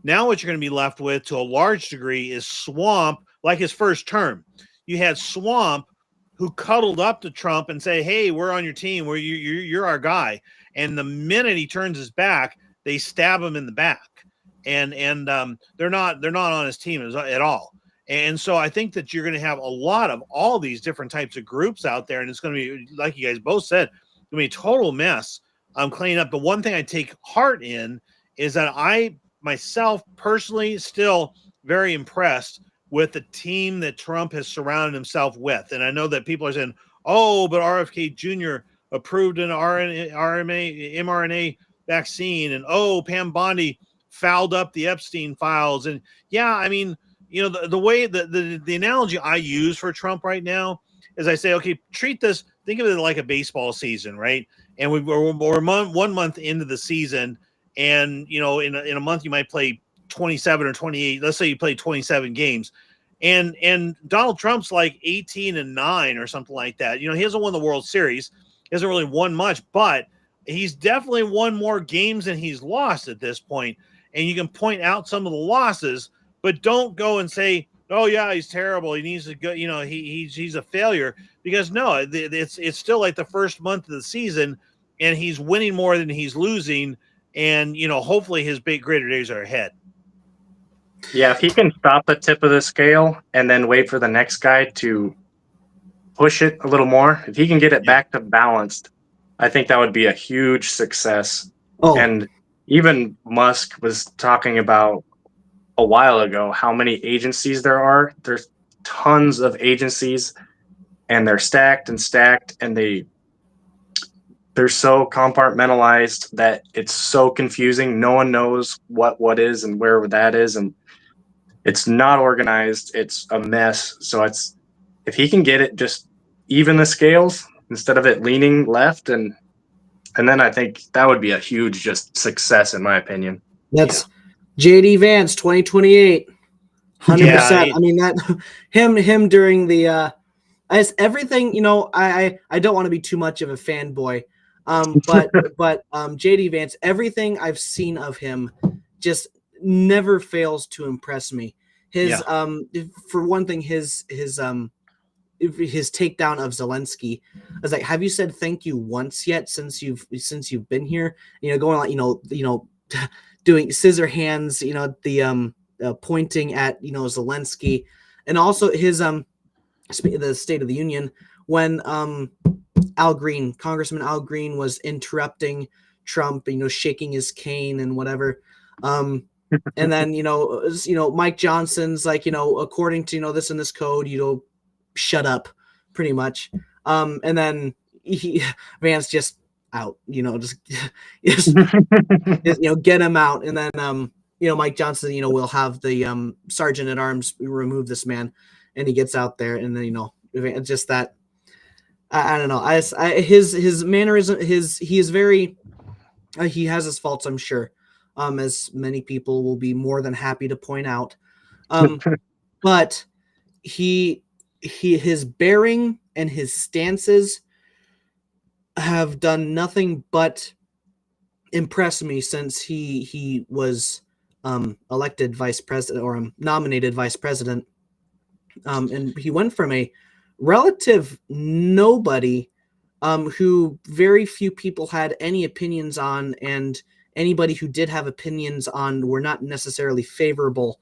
now what you're going to be left with to a large degree is Swamp, like his first term. You had Swamp who cuddled up to Trump and say, hey, we're on your team. You're our guy. And the minute he turns his back, they stab him in the back. And they're not on his team at all. And so I think that you're going to have a lot of all these different types of groups out there. And it's going to be, like you guys both said, it's going to be a total mess. I'm cleaning up. The one thing I take heart in is that I myself personally still very impressed with the team that Trump has surrounded himself with. And I know that people are saying, oh, but RFK Jr. approved an mRNA vaccine. And, oh, Pam Bondi fouled up the Epstein files. And, yeah, I mean, the way the analogy I use for Trump right now is I say, okay, treat this, think of it like a baseball season, right? And we're 1 month into the season. And, in a month, you might play 27 or 28. Let's say you play 27 games. And Donald Trump's like 18-9 or something like that. He hasn't won the World Series. He hasn't really won much, but he's definitely won more games than he's lost at this point. And you can point out some of the losses, but don't go and say, oh, yeah, he's terrible. He needs to go, he's a failure. Because, no, it's still like the first month of the season, and he's winning more than he's losing. And, hopefully his greater days are ahead. Yeah, if he can stop the tip of the scale and then wait for the next guy to push it a little more, if he can get it back to balanced, I think that would be a huge success. Oh. And even Musk was talking about a while ago how many agencies there are. There's tons of agencies, and they're stacked, and they're so compartmentalized that it's so confusing. No one knows what is and where that is, and it's not organized. It's a mess. So if he can get it just even the scales instead of it leaning left, and then I think that would be a huge just success in my opinion. That's JD Vance 2028. 100%. Yeah, I mean, that him during the everything, I don't want to be too much of a fanboy. But JD Vance, everything I've seen of him just never fails to impress me. His for one thing, his takedown of Zelensky. I was like, have you said thank you once yet since you've been here? Going like doing scissor hands, the pointing at Zelensky, and also his the State of the Union when Congressman Al Green was interrupting Trump, shaking his cane and whatever. And then, Mike Johnson's like, according to, this and this code, shut up pretty much. And then Vance just out, just get him out. And then, Mike Johnson, will have the sergeant at arms remove this man, and he gets out there, and then, just that, I don't know. His mannerism, he is very, he has his faults, I'm sure, as many people will be more than happy to point out. But his bearing and his stances have done nothing but impress me since he was elected vice president, or nominated vice president. And he went from a relative nobody who very few people had any opinions on, and anybody who did have opinions on were not necessarily favorable.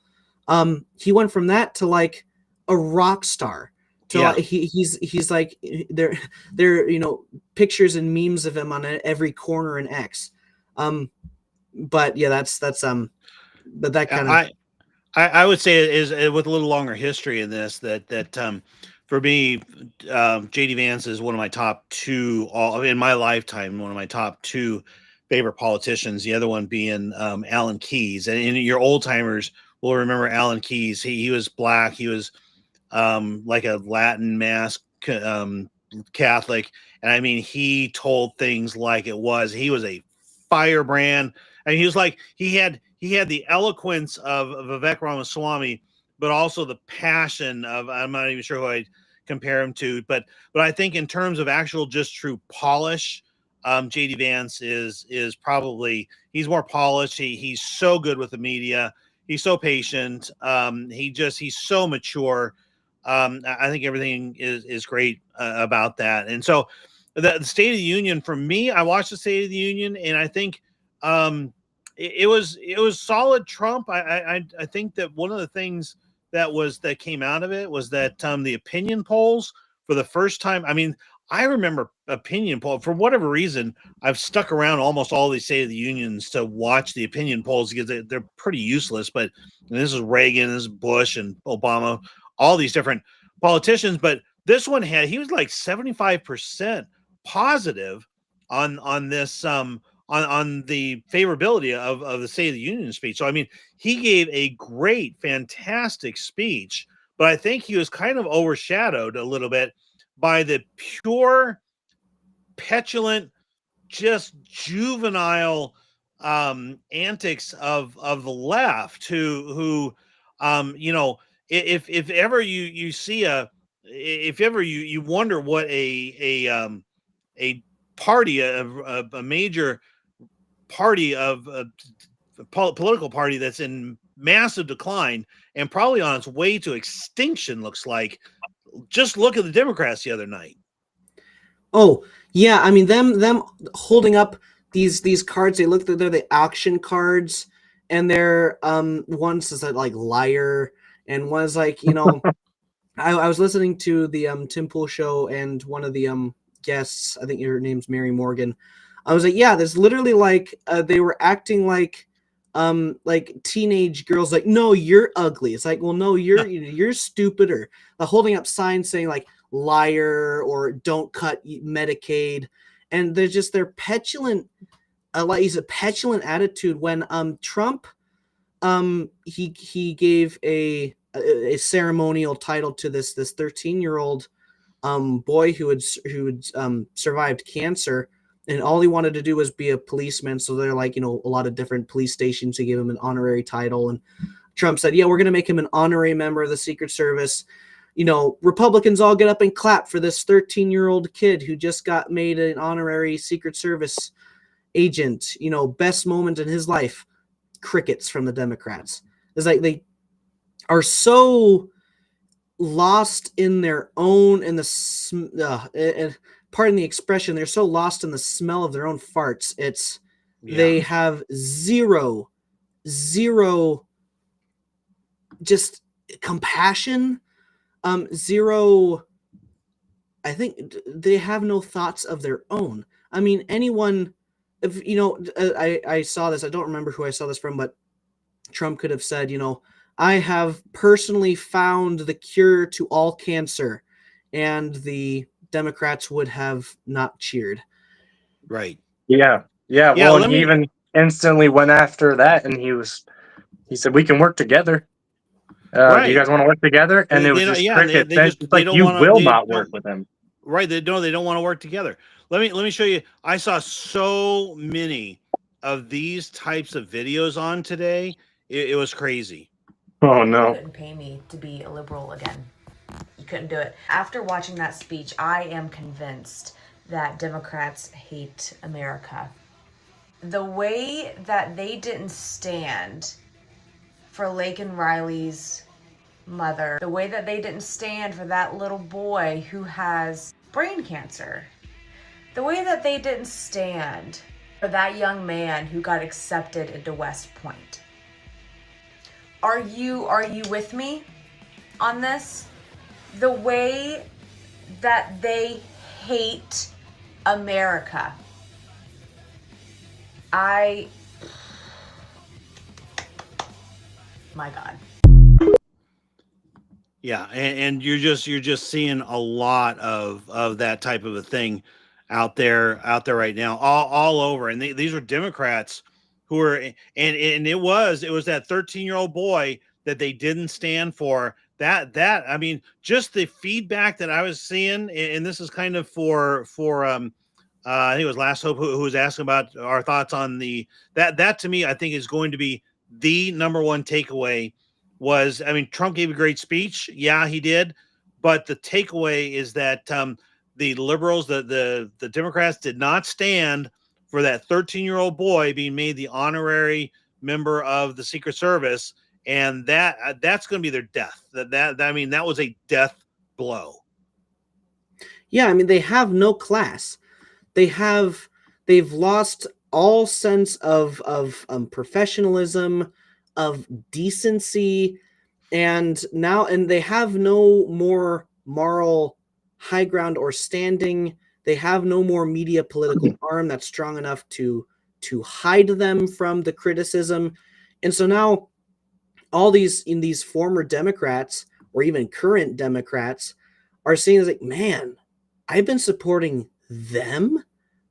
He went from that to like a rock star. He's like there pictures and memes of him on every corner in X. But yeah, that's but that kind of I would say is with a little longer history in this that for me, JD Vance is one of my top two in my lifetime. One of my top two favorite politicians. The other one being Alan Keyes. And your old timers will remember Alan Keyes. He was black. He was like a Latin mass Catholic, and I mean, he told things like it was. He was a firebrand. I mean, he was like he had the eloquence of Vivek Ramaswamy, but also the passion of, I'm not even sure who I'd compare him to, but I think in terms of actual just true polish, JD Vance is probably, he's more polished. He's so good with the media. He's so patient. He's so mature. I think everything is great about that. And so the State of the Union, for me, I watched the State of the Union, and I think it was solid Trump. I think that one of the things that came out of it was that the opinion polls for the first time. I mean, I remember opinion poll for whatever reason. I've stuck around almost all these State of the Unions to watch the opinion polls because they're pretty useless. But this is Reagan, this is Bush, and Obama, all these different politicians. But this one he was like 75% positive on this on the favorability of the State of the Union speech. So I mean, he gave a great, fantastic speech, but I think he was kind of overshadowed a little bit by the pure, petulant, just juvenile antics of the left, who if ever you see if ever you wonder what a party, a major party of a political party that's in massive decline and probably on its way to extinction looks like, just look at the Democrats the other night. Oh yeah, I mean them holding up these cards. They look, they're the auction cards, and they're one says that like liar, and one's like I was listening to the Tim Pool show, and one of the guests, I think her name's Mary Morgan. I was like, yeah, there's literally like they were acting like teenage girls, like, no, you're ugly. It's like, well, no, you're stupid, or holding up signs saying like liar or don't cut Medicaid, and they're just their petulant. He's a petulant attitude. When Trump he gave a ceremonial title to this 13-year-old boy who had survived cancer, and all he wanted to do was be a policeman. So they're like, a lot of different police stations to give him an honorary title, and Trump said, yeah, we're going to make him an honorary member of the Secret Service. Republicans all get up and clap for this 13-year-old kid who just got made an honorary Secret Service agent, best moment in his life. Crickets from the Democrats. It's like they are so lost in their own, in the pardon the expression, they're so lost in the smell of their own farts. They have zero just compassion, zero. I think they have no thoughts of their own. I mean, anyone, if I saw this, I don't remember who I saw this from, but Trump could have said, I have personally found the cure to all cancer, and the Democrats would have not cheered. Right. Yeah. Well, he even instantly went after that, and he said, we can work together. Right. Do you guys want to work together? And it was just cricket. You will not work with them. Right. They don't want to work together. Let me show you. I saw so many of these types of videos on today. It was crazy. Oh no. You couldn't pay me to be a liberal again. You couldn't do it. After watching that speech, I am convinced that Democrats hate America. The way that they didn't stand for Laken Riley's mother, the way that they didn't stand for that little boy who has brain cancer, the way that they didn't stand for that young man who got accepted into West Point. Are you with me on this? The way that they hate America. My God. Yeah, and you're just seeing a lot of that type of a thing out there right now, all over. And these are Democrats who are, and it was that 13-year-old boy that they didn't stand for. That I mean, just the feedback that I was seeing, and this is kind of for I think it was Last Hope who was asking about our thoughts on that to me, I think is going to be the number one takeaway. Was, I mean, Trump gave a great speech. Yeah, he did. But the takeaway is that the liberals, the Democrats did not stand for that 13-year-old boy being made the honorary member of the Secret Service. And that's going to be their death. I mean, that was a death blow. Yeah, I mean, they have no class. They've lost all sense of professionalism, of decency, and they have no more moral high ground or standing. They have no more media political arm that's strong enough to hide them from the criticism. And so now all these former Democrats or even current Democrats are seeing as like, man, I've been supporting them.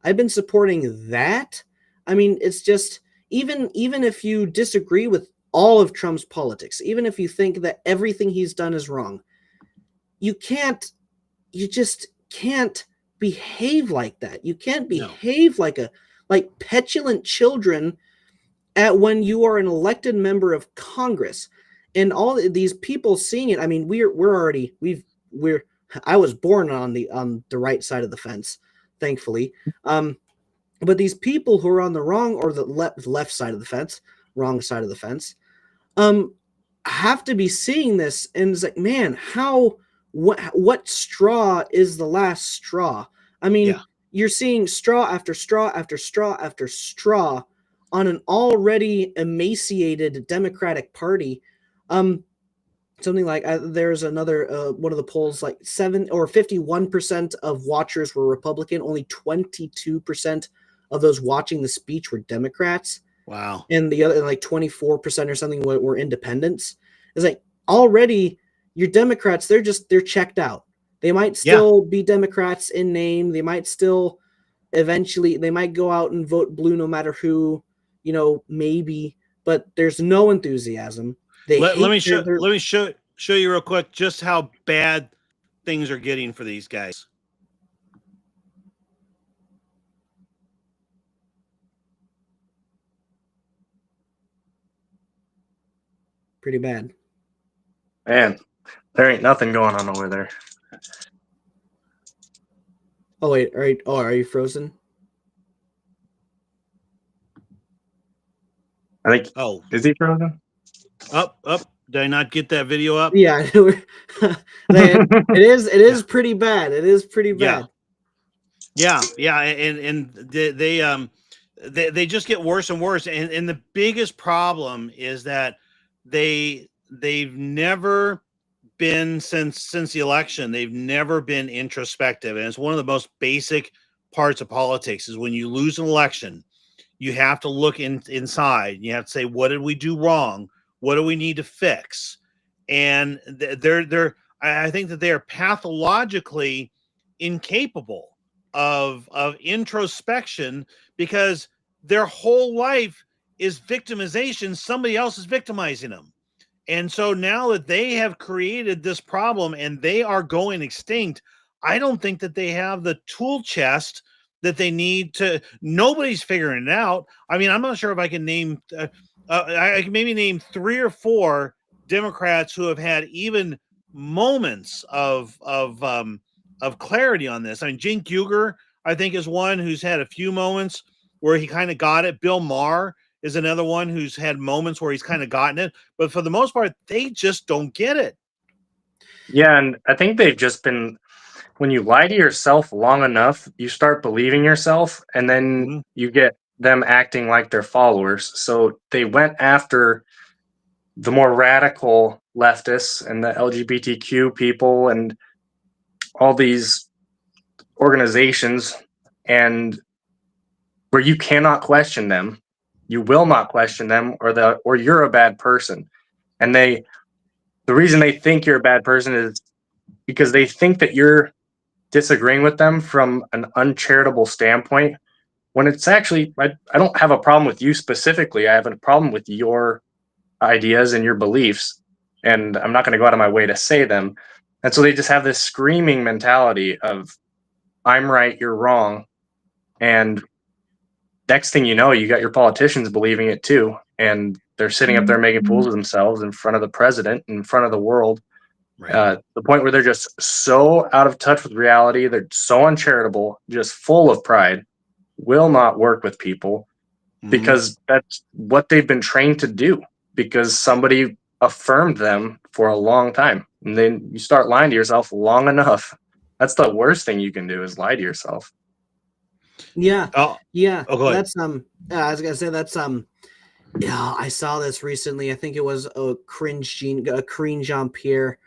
I've been supporting that. I mean, it's just, even if you disagree with all of Trump's politics, even if you think that everything he's done is wrong, you just can't behave like that. You can't behave like petulant children when you are an elected member of Congress, and all these people seeing it. I mean, I was born on the right side of the fence, thankfully. But these people who are on the wrong or the left side of the fence, wrong side of the fence, have to be seeing this, and it's like, man, what straw is the last straw? I mean, you're seeing straw after straw after straw after straw on an already emaciated Democratic Party. something like there's another one of the polls, like 51% of watchers were Republican. Only 22% of those watching the speech were Democrats. Wow. And the other, like 24% or something, were independents. It's like already your Democrats, they're checked out. They might still be Democrats in name. They might still eventually, they might go out and vote blue no matter who, maybe, but there's no enthusiasm. Let me show you real quick just how bad things are getting for these guys. Pretty bad. Man, there ain't nothing going on over there. Oh wait, are you frozen? I think. Oh, is he frozen? Up. Did I not get that video up? Yeah, it is pretty bad. It is pretty bad. Yeah, and they just get worse and worse. And the biggest problem is that they've never been since the election. They've never been introspective, and it's one of the most basic parts of politics. Is when you lose an election, you have to look inside. You have to say, what did we do wrong? What do we need to fix? And I think that they are pathologically incapable of introspection, because their whole life is victimization. Somebody else is victimizing them. And so now that they have created this problem and they are going extinct, I don't think that they have the tool chest that they need to. Nobody's figuring it out. I mean, I'm not sure if I can name I can maybe name 3 or 4 Democrats who have had even moments of clarity on this. I mean, Cenk Uygur, I think, is one who's had a few moments where he kind of got it. Bill Maher is another one who's had moments where he's kind of gotten it. But for the most part, they just don't get it. Yeah, and I think they've just been, when you lie to yourself long enough, you start believing yourself, and then you get them acting like their followers. So they went after the more radical leftists and the LGBTQ people and all these organizations, and where you cannot question them, you will not question them, or you're a bad person. And the reason they think you're a bad person is because they think that you're disagreeing with them from an uncharitable standpoint, when it's actually, I don't have a problem with you specifically. I have a problem with your ideas and your beliefs, and I'm not going to go out of my way to say them. And so they just have this screaming mentality of, I'm right, you're wrong. And next thing you know, you got your politicians believing it too. And they're sitting up there making fools of themselves in front of the president, in front of the world. Right. The point where they're just so out of touch with reality. They're so uncharitable, just full of pride, will not work with people, because that's what they've been trained to do, because somebody affirmed them for a long time. And then you start lying to yourself long enough. That's the worst thing you can do, is lie to yourself. Yeah. Yeah. Oh, go ahead. That's I was gonna say that's yeah, I saw this recently. I think it was a Karine Jean-Pierre,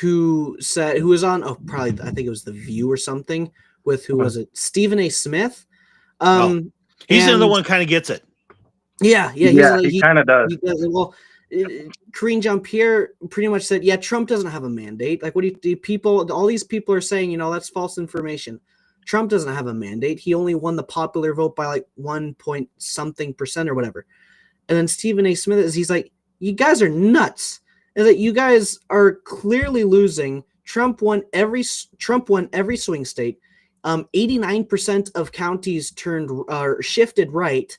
who was on probably, I think it was The View or something, with who was it? Stephen A. Smith. He's another one kind of gets it. Yeah, he kind of does. Well, Karine Jean-Pierre pretty much said, yeah, Trump doesn't have a mandate. Like, what do people, all these people are saying, that's false information. Trump doesn't have a mandate. He only won the popular vote by like 1% or whatever. And then Stephen A. Smith he's like, you guys are nuts. And that you guys are clearly losing. Trump won every swing state. 89% of counties shifted right.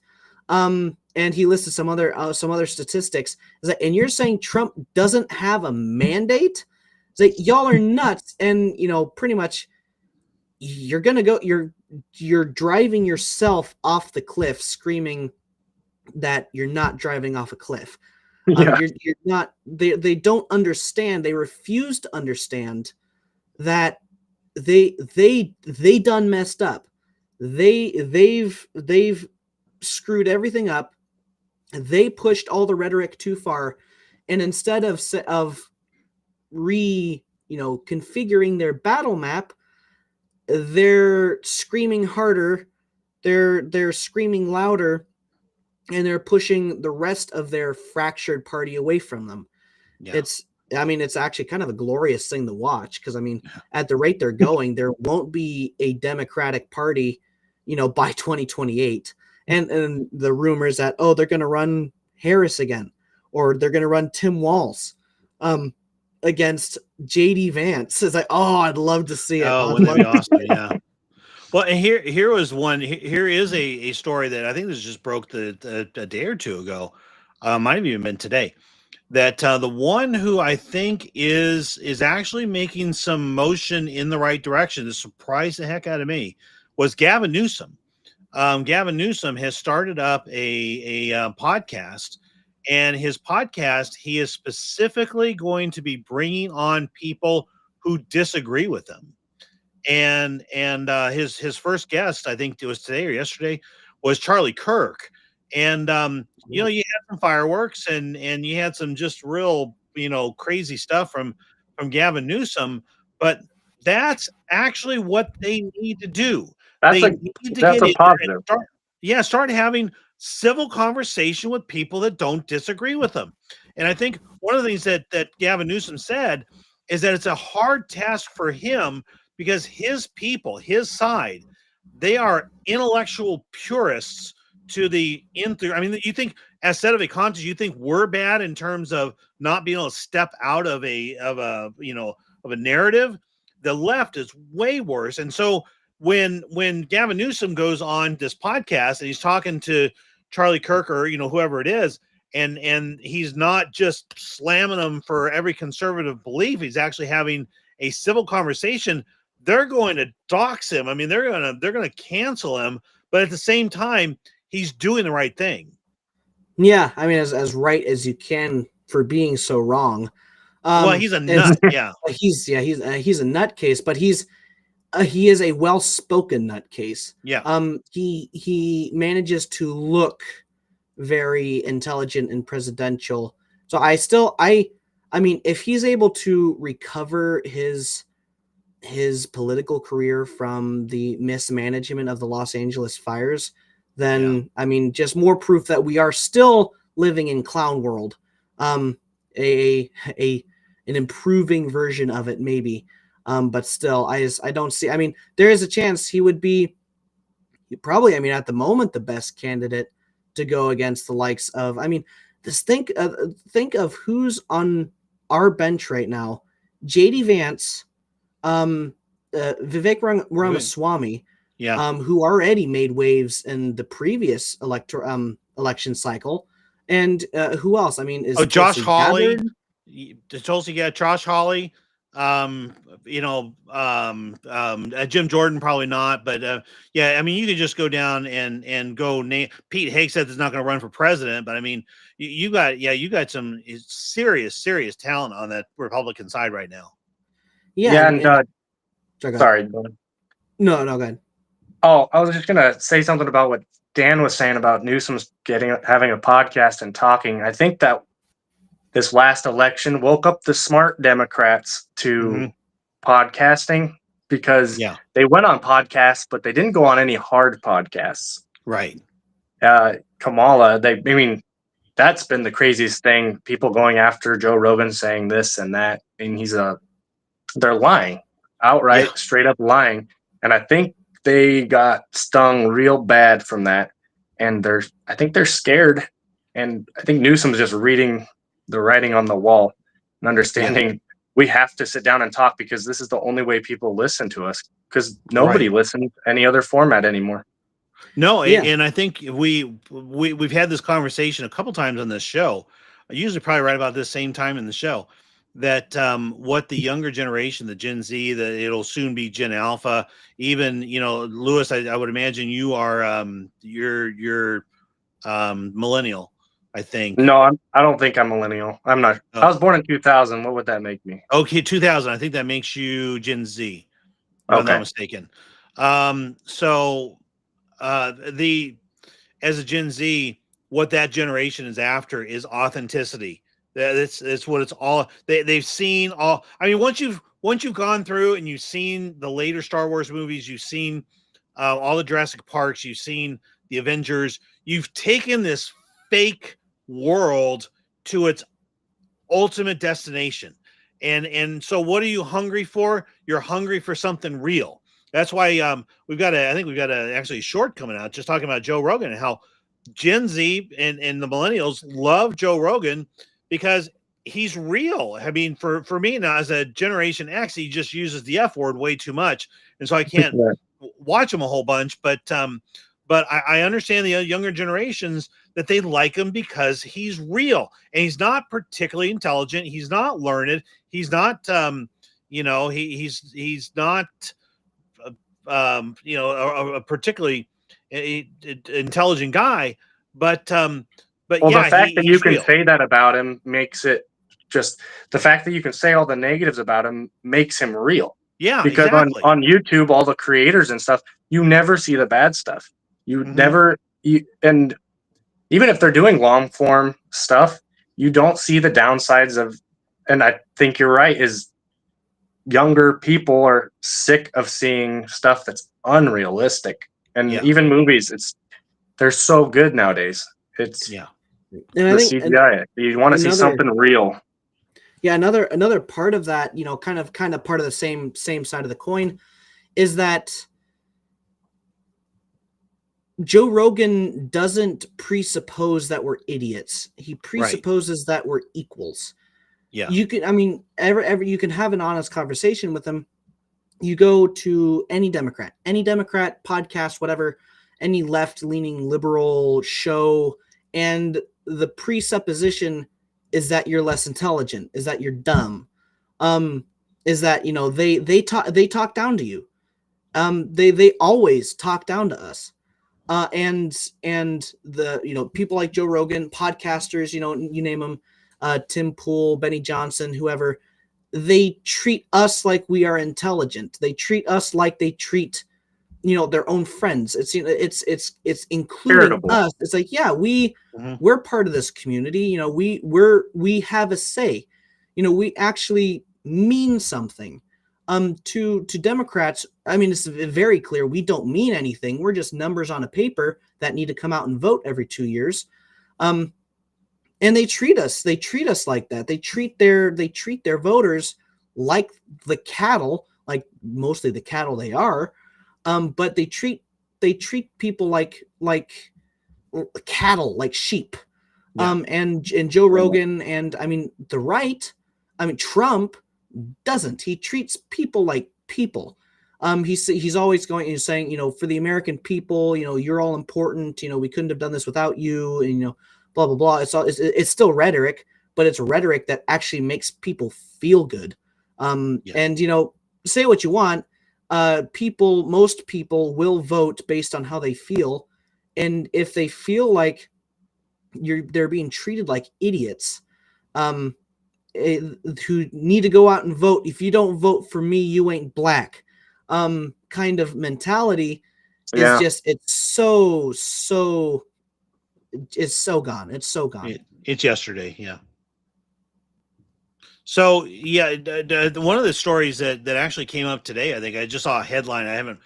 And he listed some other statistics. And you're saying Trump doesn't have a mandate? It's like, y'all are nuts. And pretty much you're gonna go. You're driving yourself off the cliff, screaming that you're not driving off a cliff. Yeah. You're not. They don't understand. They refuse to understand that they done messed up. They've screwed everything up. They pushed all the rhetoric too far, and instead of configuring their battle map, they're screaming harder, they're screaming louder, and they're pushing the rest of their fractured party away from them. Yeah. It's actually kind of a glorious thing to watch, because at the rate they're going, there won't be a Democratic Party, by 2028. And the rumors that they're going to run Harris again, or they're going to run Tim Walz against JD Vance. It's like, I'd love to see it. Wouldn't that be awesome? Yeah. Well, and here was one. Here is a story that I think this just broke a day or two ago. Might have even been today. That the one who I think is actually making some motion in the right direction, to surprise the heck out of me, was Gavin Newsom. Gavin Newsom has started up a podcast, and his podcast, he is specifically going to be bringing on people who disagree with him. And his first guest, I think it was today or yesterday, was Charlie Kirk. And you had some fireworks and you had some just real crazy stuff from Gavin Newsom, but that's actually what they need to do. That's a positive. Start having civil conversation with people that don't disagree with them. And I think one of the things that Gavin Newsom said is that it's a hard task for him, because his people, his side, they are intellectual purists to the nth. I mean, you think, as set of a contest, you think we're bad in terms of not being able to step out of a narrative? The left is way worse. And so when Gavin Newsom goes on this podcast and he's talking to Charlie Kirk or whoever it is, and he's not just slamming them for every conservative belief, he's actually having a civil conversation, they're going to dox him. I mean, they're going to cancel him, but at the same time, he's doing the right thing. Yeah, I mean, as right as you can for being so wrong. Well, he's a nut. Yeah, he's a nutcase, but he is a well-spoken nutcase. Yeah. He manages to look very intelligent and presidential. So I mean, if he's able to recover his political career from the mismanagement of the Los Angeles fires, then I mean, just more proof that we are still living in clown world. An improving version of it, maybe. But still, I don't see. I mean, there is a chance he would be probably, I mean, at the moment, the best candidate to go against the likes of. I mean, just think of who's on our bench right now: JD Vance, Vivek Ramaswamy, who already made waves in the previous election cycle, and who else? I mean, is Josh Hawley? Josh Hawley. Jim Jordan probably not, but I mean, you could just go down and go name. Pete Hegseth is not going to run for president, but I mean, you got some serious talent on that Republican side right now. Yeah, and sorry. No, go ahead. Oh, I was just gonna say something about what Dan was saying about Newsom's having a podcast and talking. I think that this last election woke up the smart Democrats to podcasting, because they went on podcasts, but they didn't go on any hard podcasts. Right. Kamala, that's been the craziest thing. People going after Joe Rogan saying this and that, and they're lying outright, straight up lying. And I think they got stung real bad from that. And I think they're scared. And I think Newsom's just reading the writing on the wall and understanding we have to sit down and talk, because this is the only way people listen to us, because nobody listens any other format anymore. No, and I think we've had this conversation a couple times on this show. Usually probably right about this same time in the show, that what the younger generation, the Gen Z, that it'll soon be Gen Alpha, even, Louis, I would imagine you are you're millennial. I think. No, I don't think I'm millennial. I'm not. I was born in 2000. What would that make me? Okay, 2000. I think that makes you Gen Z, if I'm not mistaken. So as a Gen Z, what that generation is after is authenticity. That's what it's all. They've seen all. I mean, once you've gone through and you've seen the later Star Wars movies, you've seen all the Jurassic Parks, you've seen the Avengers, you've taken this fake world to its ultimate destination. And so what are you hungry for? You're hungry for something real. That's why we've got actually a short coming out just talking about Joe Rogan and how Gen Z and the millennials love Joe Rogan because he's real. I mean, for me now as a Generation X, he just uses the F word way too much. And so I can't watch him a whole bunch, but I understand the younger generations that they like him because he's real and he's not particularly intelligent. He's not learned. He's not, he's not, a particularly intelligent guy. But well, the fact that you can say that about him makes it just the fact that you can say all the negatives about him makes him real. Yeah, because exactly. on YouTube, all the creators and stuff, you never see the bad stuff. And even if they're doing long form stuff, you don't see the downsides of, and I think you're right, is younger people are sick of seeing stuff that's unrealistic. And even movies, they're so good nowadays. It's And the I think CGI. You want to see something real. Yeah, another part of that, kind of part of the same side of the coin is that Joe Rogan doesn't presuppose that we're idiots. He presupposes that we're equals. Yeah. You can, you can have an honest conversation with him. You go to any Democrat podcast, whatever, any left-leaning liberal show, and the presupposition is that you're less intelligent, is that you're dumb, is that they talk down to you. They always talk down to us. And the people like Joe Rogan, podcasters, you name them, Tim Pool, Benny Johnson, whoever, they treat us like we are intelligent. They treat us like they treat their own friends. It's it's including Charitable. us. It's like, yeah, we're part of this community. We have a say. We actually mean something. To Democrats, it's very clear we don't mean anything. We're just numbers on a paper that need to come out and vote every 2 years. And they treat us like that. They treat their voters like the cattle, like mostly the cattle they are. But they treat people like cattle, like sheep. Yeah. And Joe Rogan and the right, Trump doesn't. He treats people like people. He's always going and saying, for the American people, you're all important. We couldn't have done this without you, and blah blah blah. It's still rhetoric, but it's rhetoric that actually makes people feel good. And say what you want. Most people will vote based on how they feel, and if they feel like they're being treated like idiots, who need to go out and vote. If you don't vote for me, you ain't black. Kind of mentality is just it's so gone. It's so gone. It's yesterday, yeah. So yeah, one of the stories that actually came up today, I think I just saw a headline. I haven't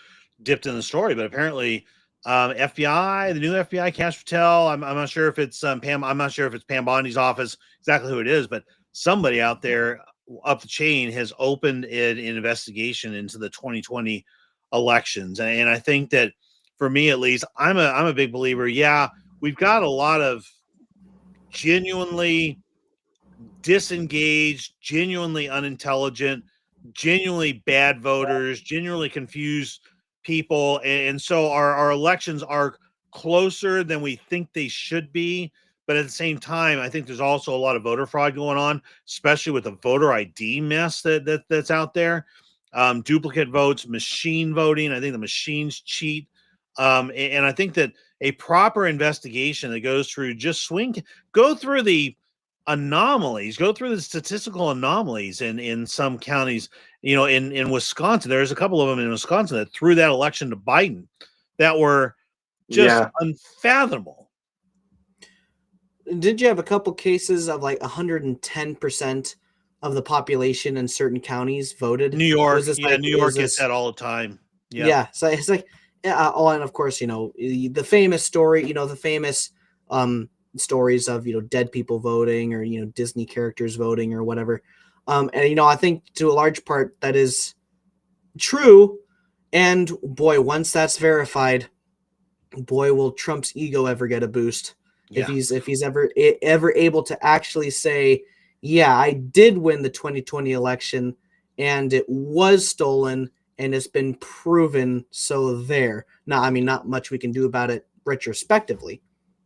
dipped in the story, but apparently FBI, the new FBI Cash Patel. I'm not sure if it's Pam. I'm not sure if it's Pam Bondi's office, exactly who it is, but somebody out there up the chain has opened an investigation into the 2020 elections. And I think that for me, at least, I'm a big believer. Yeah, we've got a lot of genuinely disengaged, genuinely unintelligent, genuinely bad voters, genuinely confused people. And so our elections are closer than we think they should be. But at the same time, I think there's also a lot of voter fraud going on, especially with the voter ID mess that's out there. Duplicate votes, machine voting. I think the machines cheat. And I think that a proper investigation that goes through go through the anomalies, go through the statistical anomalies in some counties, in Wisconsin. There's a couple of them in Wisconsin that threw that election to Biden that were just unfathomable. did you have a couple cases of like 110% of the population in certain counties voted? New York, New York is gets that all the time. Yeah, so it's like, oh, and of course, the famous story, the famous stories of dead people voting, or Disney characters voting, or whatever. And I think to a large part that is true. And boy, once that's verified, boy, will Trump's ego ever get a boost. Yeah. If he's ever able to actually say, yeah, I did win the 2020 election and it was stolen and it's been proven. So there. Now, I mean, not much we can do about it retrospectively.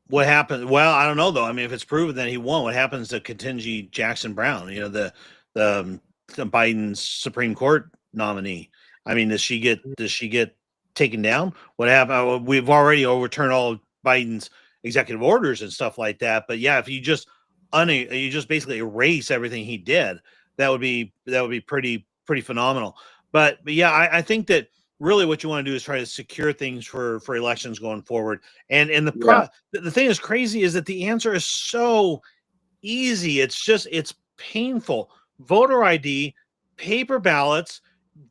What happened? Well, I don't know though. I mean, if it's proven that he won, what happens to Ketanji Jackson Brown? The Biden's Supreme Court nominee. I mean, does she get taken down? What happened? We've already overturned all of Biden's executive orders and stuff like that. But yeah, if you just basically erase everything he did, that would be pretty phenomenal. But yeah, I think that really what you want to do is try to secure things for elections going forward. And the thing that's crazy is that the answer is so easy. It's painful. Voter ID, paper ballots,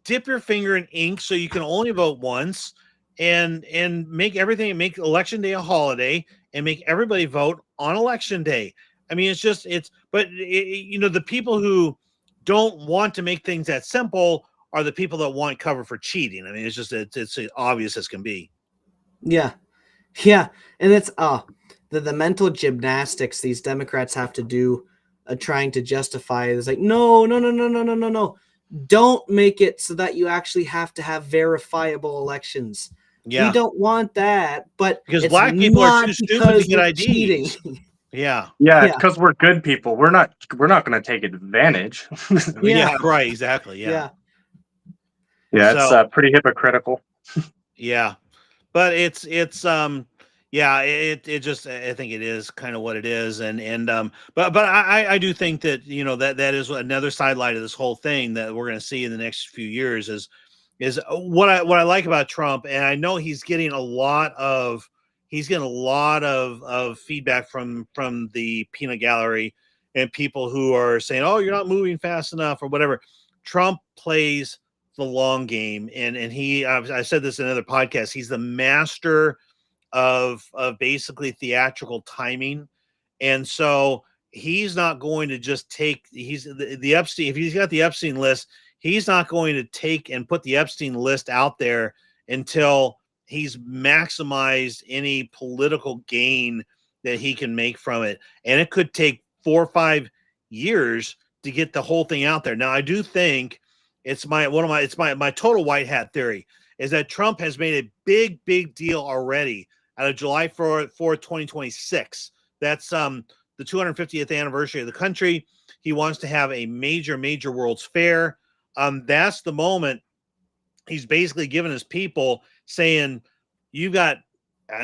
dip your finger in ink so you can only vote once, and make election day a holiday, and make everybody vote on election day. I mean, the people who don't want to make things that simple are the people that want cover for cheating. I mean, it's obvious as can be. Yeah. And it's the mental gymnastics these Democrats have to do, trying to justify it. It's like, no. Don't make it so that you actually have to have verifiable elections. Yeah. We don't want that, but because black people are too stupid to get IDs. Yeah. Because we're good people. We're not going to take advantage. Yeah, right. Exactly. Yeah. It's pretty hypocritical. Yeah, but I think it is kind of what it is, but I do think that that is another sidelight of this whole thing that we're going to see in the next few years is what I like about Trump, and I know he's getting a lot of feedback from the peanut gallery and people who are saying, oh, you're not moving fast enough or whatever. Trump plays the long game, and I said this in another podcast, he's the master of basically theatrical timing, and so he's not going to just take the Epstein, if he's got the Epstein list, he's not going to take and put the Epstein list out there until he's maximized any political gain that he can make from it, and it could take 4 or 5 years to get the whole thing out there. Now, I do think it's my total white hat theory is that Trump has made a big deal already out of July 4th, 2026. That's the 250th anniversary of the country. He wants to have a major World's Fair. That's the moment he's basically given his people, saying, and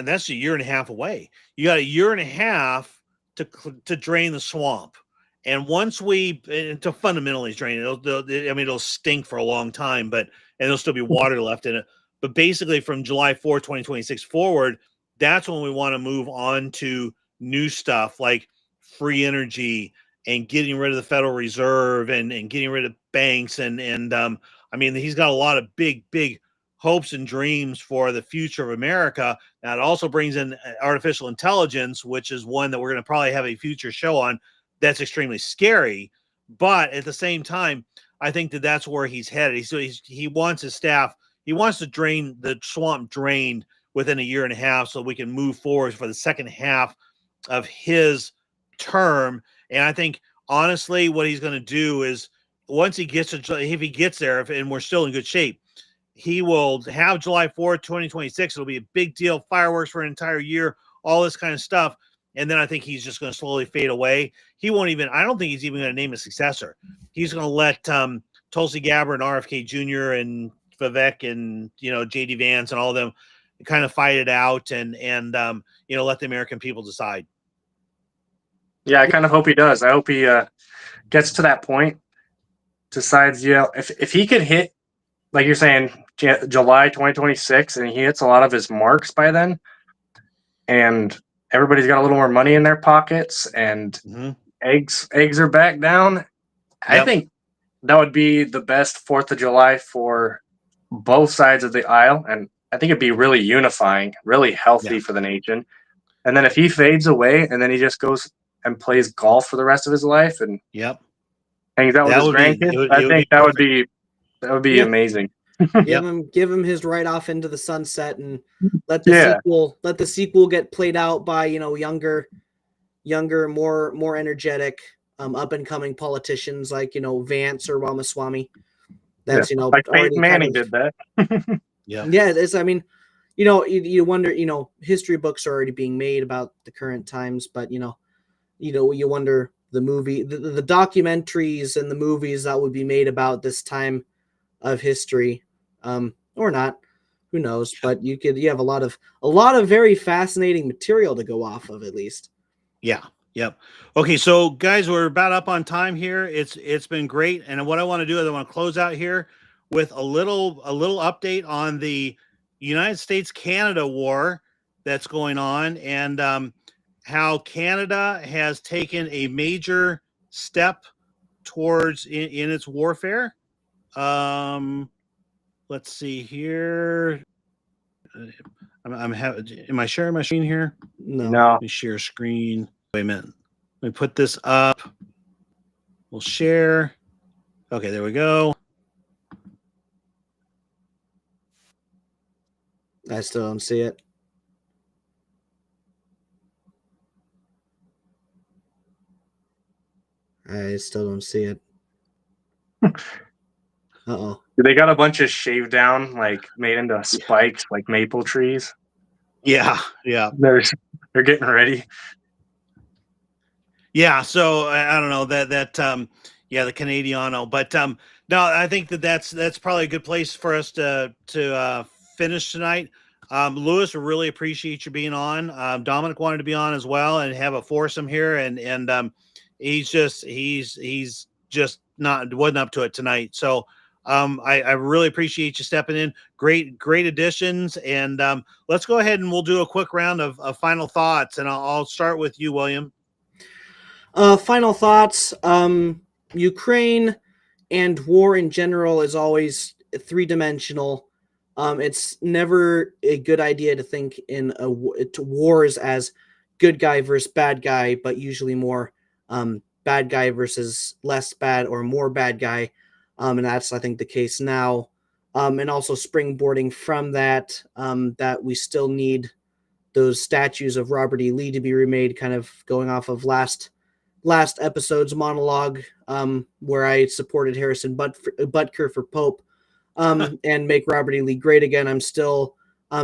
that's a year and a half away. You got a year and a half to drain the swamp. And once to fundamentally drain it, it'll stink for a long time, and there'll still be water left in it. But basically from July 4th, 2026 forward, that's when we want to move on to new stuff like free energy and getting rid of the Federal Reserve and getting rid of banks. And he's got a lot of big hopes and dreams for the future of America. Now, it also brings in artificial intelligence, which is one that we're going to probably have a future show on. That's extremely scary, but at the same time, I think that's where he's headed. He wants his staff. He wants to drain the swamp drained within a year and a half, so we can move forward for the second half of his term. And I think honestly, what he's going to do is once he gets if he gets there, and we're still in good shape, he will have July 4th, 2026. It'll be a big deal, fireworks for an entire year, all this kind of stuff. And then I think he's just going to slowly fade away. I don't think he's even going to name a successor. He's going to let Tulsi Gabbard and RFK Jr. and Vivek and, J.D. Vance and all of them kind of fight it out and let the American people decide. Yeah, I kind of hope he does. I hope he gets to that point, decides, if he could hit, like you're saying, July 2026, and he hits a lot of his marks by then, and everybody's got a little more money in their pockets, and eggs are back down. I think that would be the best 4th of July for both sides of the aisle, and I think it'd be really unifying, really healthy for the nation. And then if he fades away and then he just goes and plays golf for the rest of his life and hangs out with his grandkids, I think that would be amazing. Give him his ride off into the sunset, and let the sequel get played out by younger, more energetic, up and coming politicians like Vance or Ramaswamy. That's like Peyton Manning did that. It's you wonder, history books are already being made about the current times, but you wonder the documentaries and the movies that would be made about this time of history, or not, who knows? But you have a lot of very fascinating material to go off of, at least. Yeah. Yep. Okay, so guys, we're about up on time here. It's been great, and what I want to do is I want to close out here with a little update on the United States-Canada war that's going on, and how Canada has taken a major step towards in its warfare. Let's see here. Am I sharing my screen here? No. Let me share screen. Wait a minute. Let me put this up. We'll share. Okay, there we go. I still don't see it. I still don't see it. Uh-oh. They got a bunch of shaved down, like made into spikes, like maple trees. Yeah. They're getting ready. Yeah, so I don't know that the Canadiano, but no, I think that's probably a good place for us to finish tonight. Louis, we really appreciate you being on. Dominic wanted to be on as well and have a foursome here, and he's just wasn't up to it tonight. So I really appreciate you stepping in. Great additions, and let's go ahead and we'll do a quick round of final thoughts, and I'll start with you, William. Final thoughts. Ukraine and war in general is always three-dimensional. It's never a good idea to think in wars as good guy versus bad guy, but usually more bad guy versus less bad or more bad guy. And that's, I think, the case now. And also springboarding from that, that we still need those statues of Robert E. Lee to be remade, kind of going off of last episode's monologue, where I supported Harrison Butker for Pope, and make Robert E. Lee great again. I'm still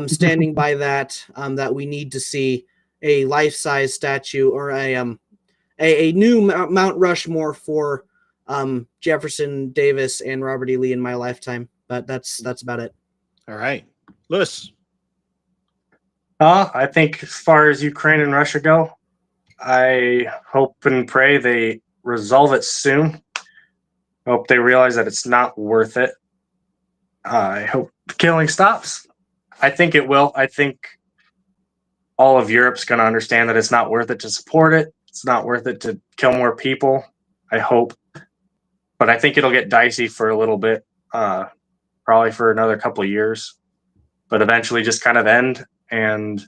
standing by that, that we need to see a life-size statue or a new Mount Rushmore for Jefferson Davis and Robert E. Lee in my lifetime. But that's about it. All right. Louis. I think as far as Ukraine and Russia go, I hope and pray they resolve it soon. I hope they realize that it's not worth it. I hope the killing stops. I think it will. I think all of Europe's going to understand that it's not worth it to support it. It's not worth it to kill more people. I hope. But I think it'll get dicey for a little bit, probably for another couple of years, but eventually just kind of end. And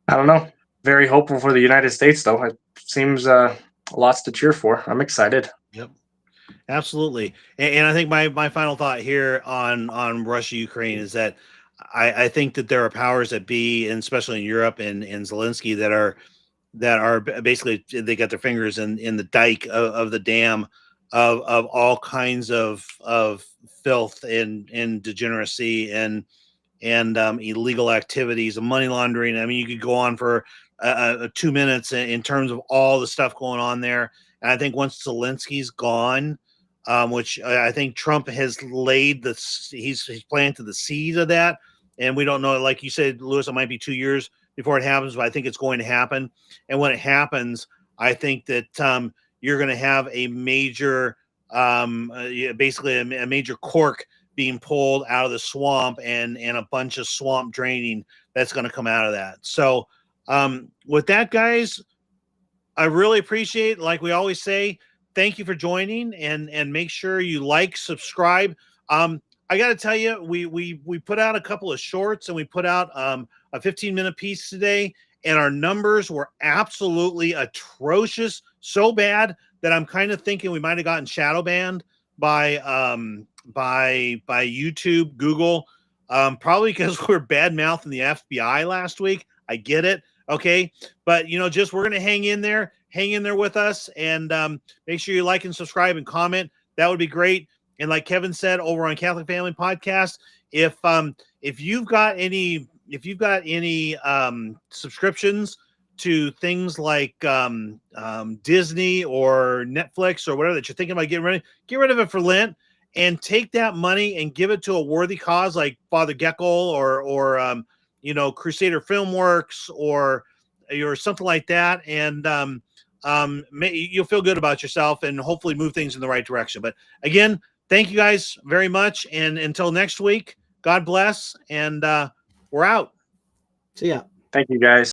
I don't know. Very hopeful for the United States, though. It seems lots to cheer for. I'm excited. Yep, absolutely. And I think my final thought here on Russia Ukraine is that I think that there are powers that be, and especially in Europe and Zelensky, that are basically, they got their fingers in the dike of the dam of all kinds of filth and degeneracy and illegal activities and money laundering. I mean, you could go on for 2 minutes in terms of all the stuff going on there. And I think once Zelensky's gone, which I think Trump has laid he's planted the seeds of that. And we don't know, like you said, Louis, it might be 2 years before it happens, but I think it's going to happen. And when it happens, I think that you're going to have a major, basically a major cork being pulled out of the swamp and a bunch of swamp draining that's going to come out of that. So with that, guys, I really appreciate, like we always say, thank you for joining, and make sure you like, subscribe. I got to tell you, we put out a couple of shorts, and we put out a 15-minute piece today, and our numbers were absolutely atrocious, so bad that I'm kind of thinking we might have gotten shadow banned by YouTube, Google, probably because we're bad mouthing the FBI last week. I get it. Okay. But just, we're going to hang in there with us, and make sure you like and subscribe and comment. That would be great. And like Kevin said, over on Catholic Family Podcast, if you've got any subscriptions to things like Disney or Netflix or whatever that you're thinking about get rid of it for Lent, and take that money and give it to a worthy cause like Father Geckel or Crusader Filmworks or something like that, and you'll feel good about yourself and hopefully move things in the right direction. But again, thank you guys very much, and until next week, God bless, and we're out. See ya. Thank you, guys.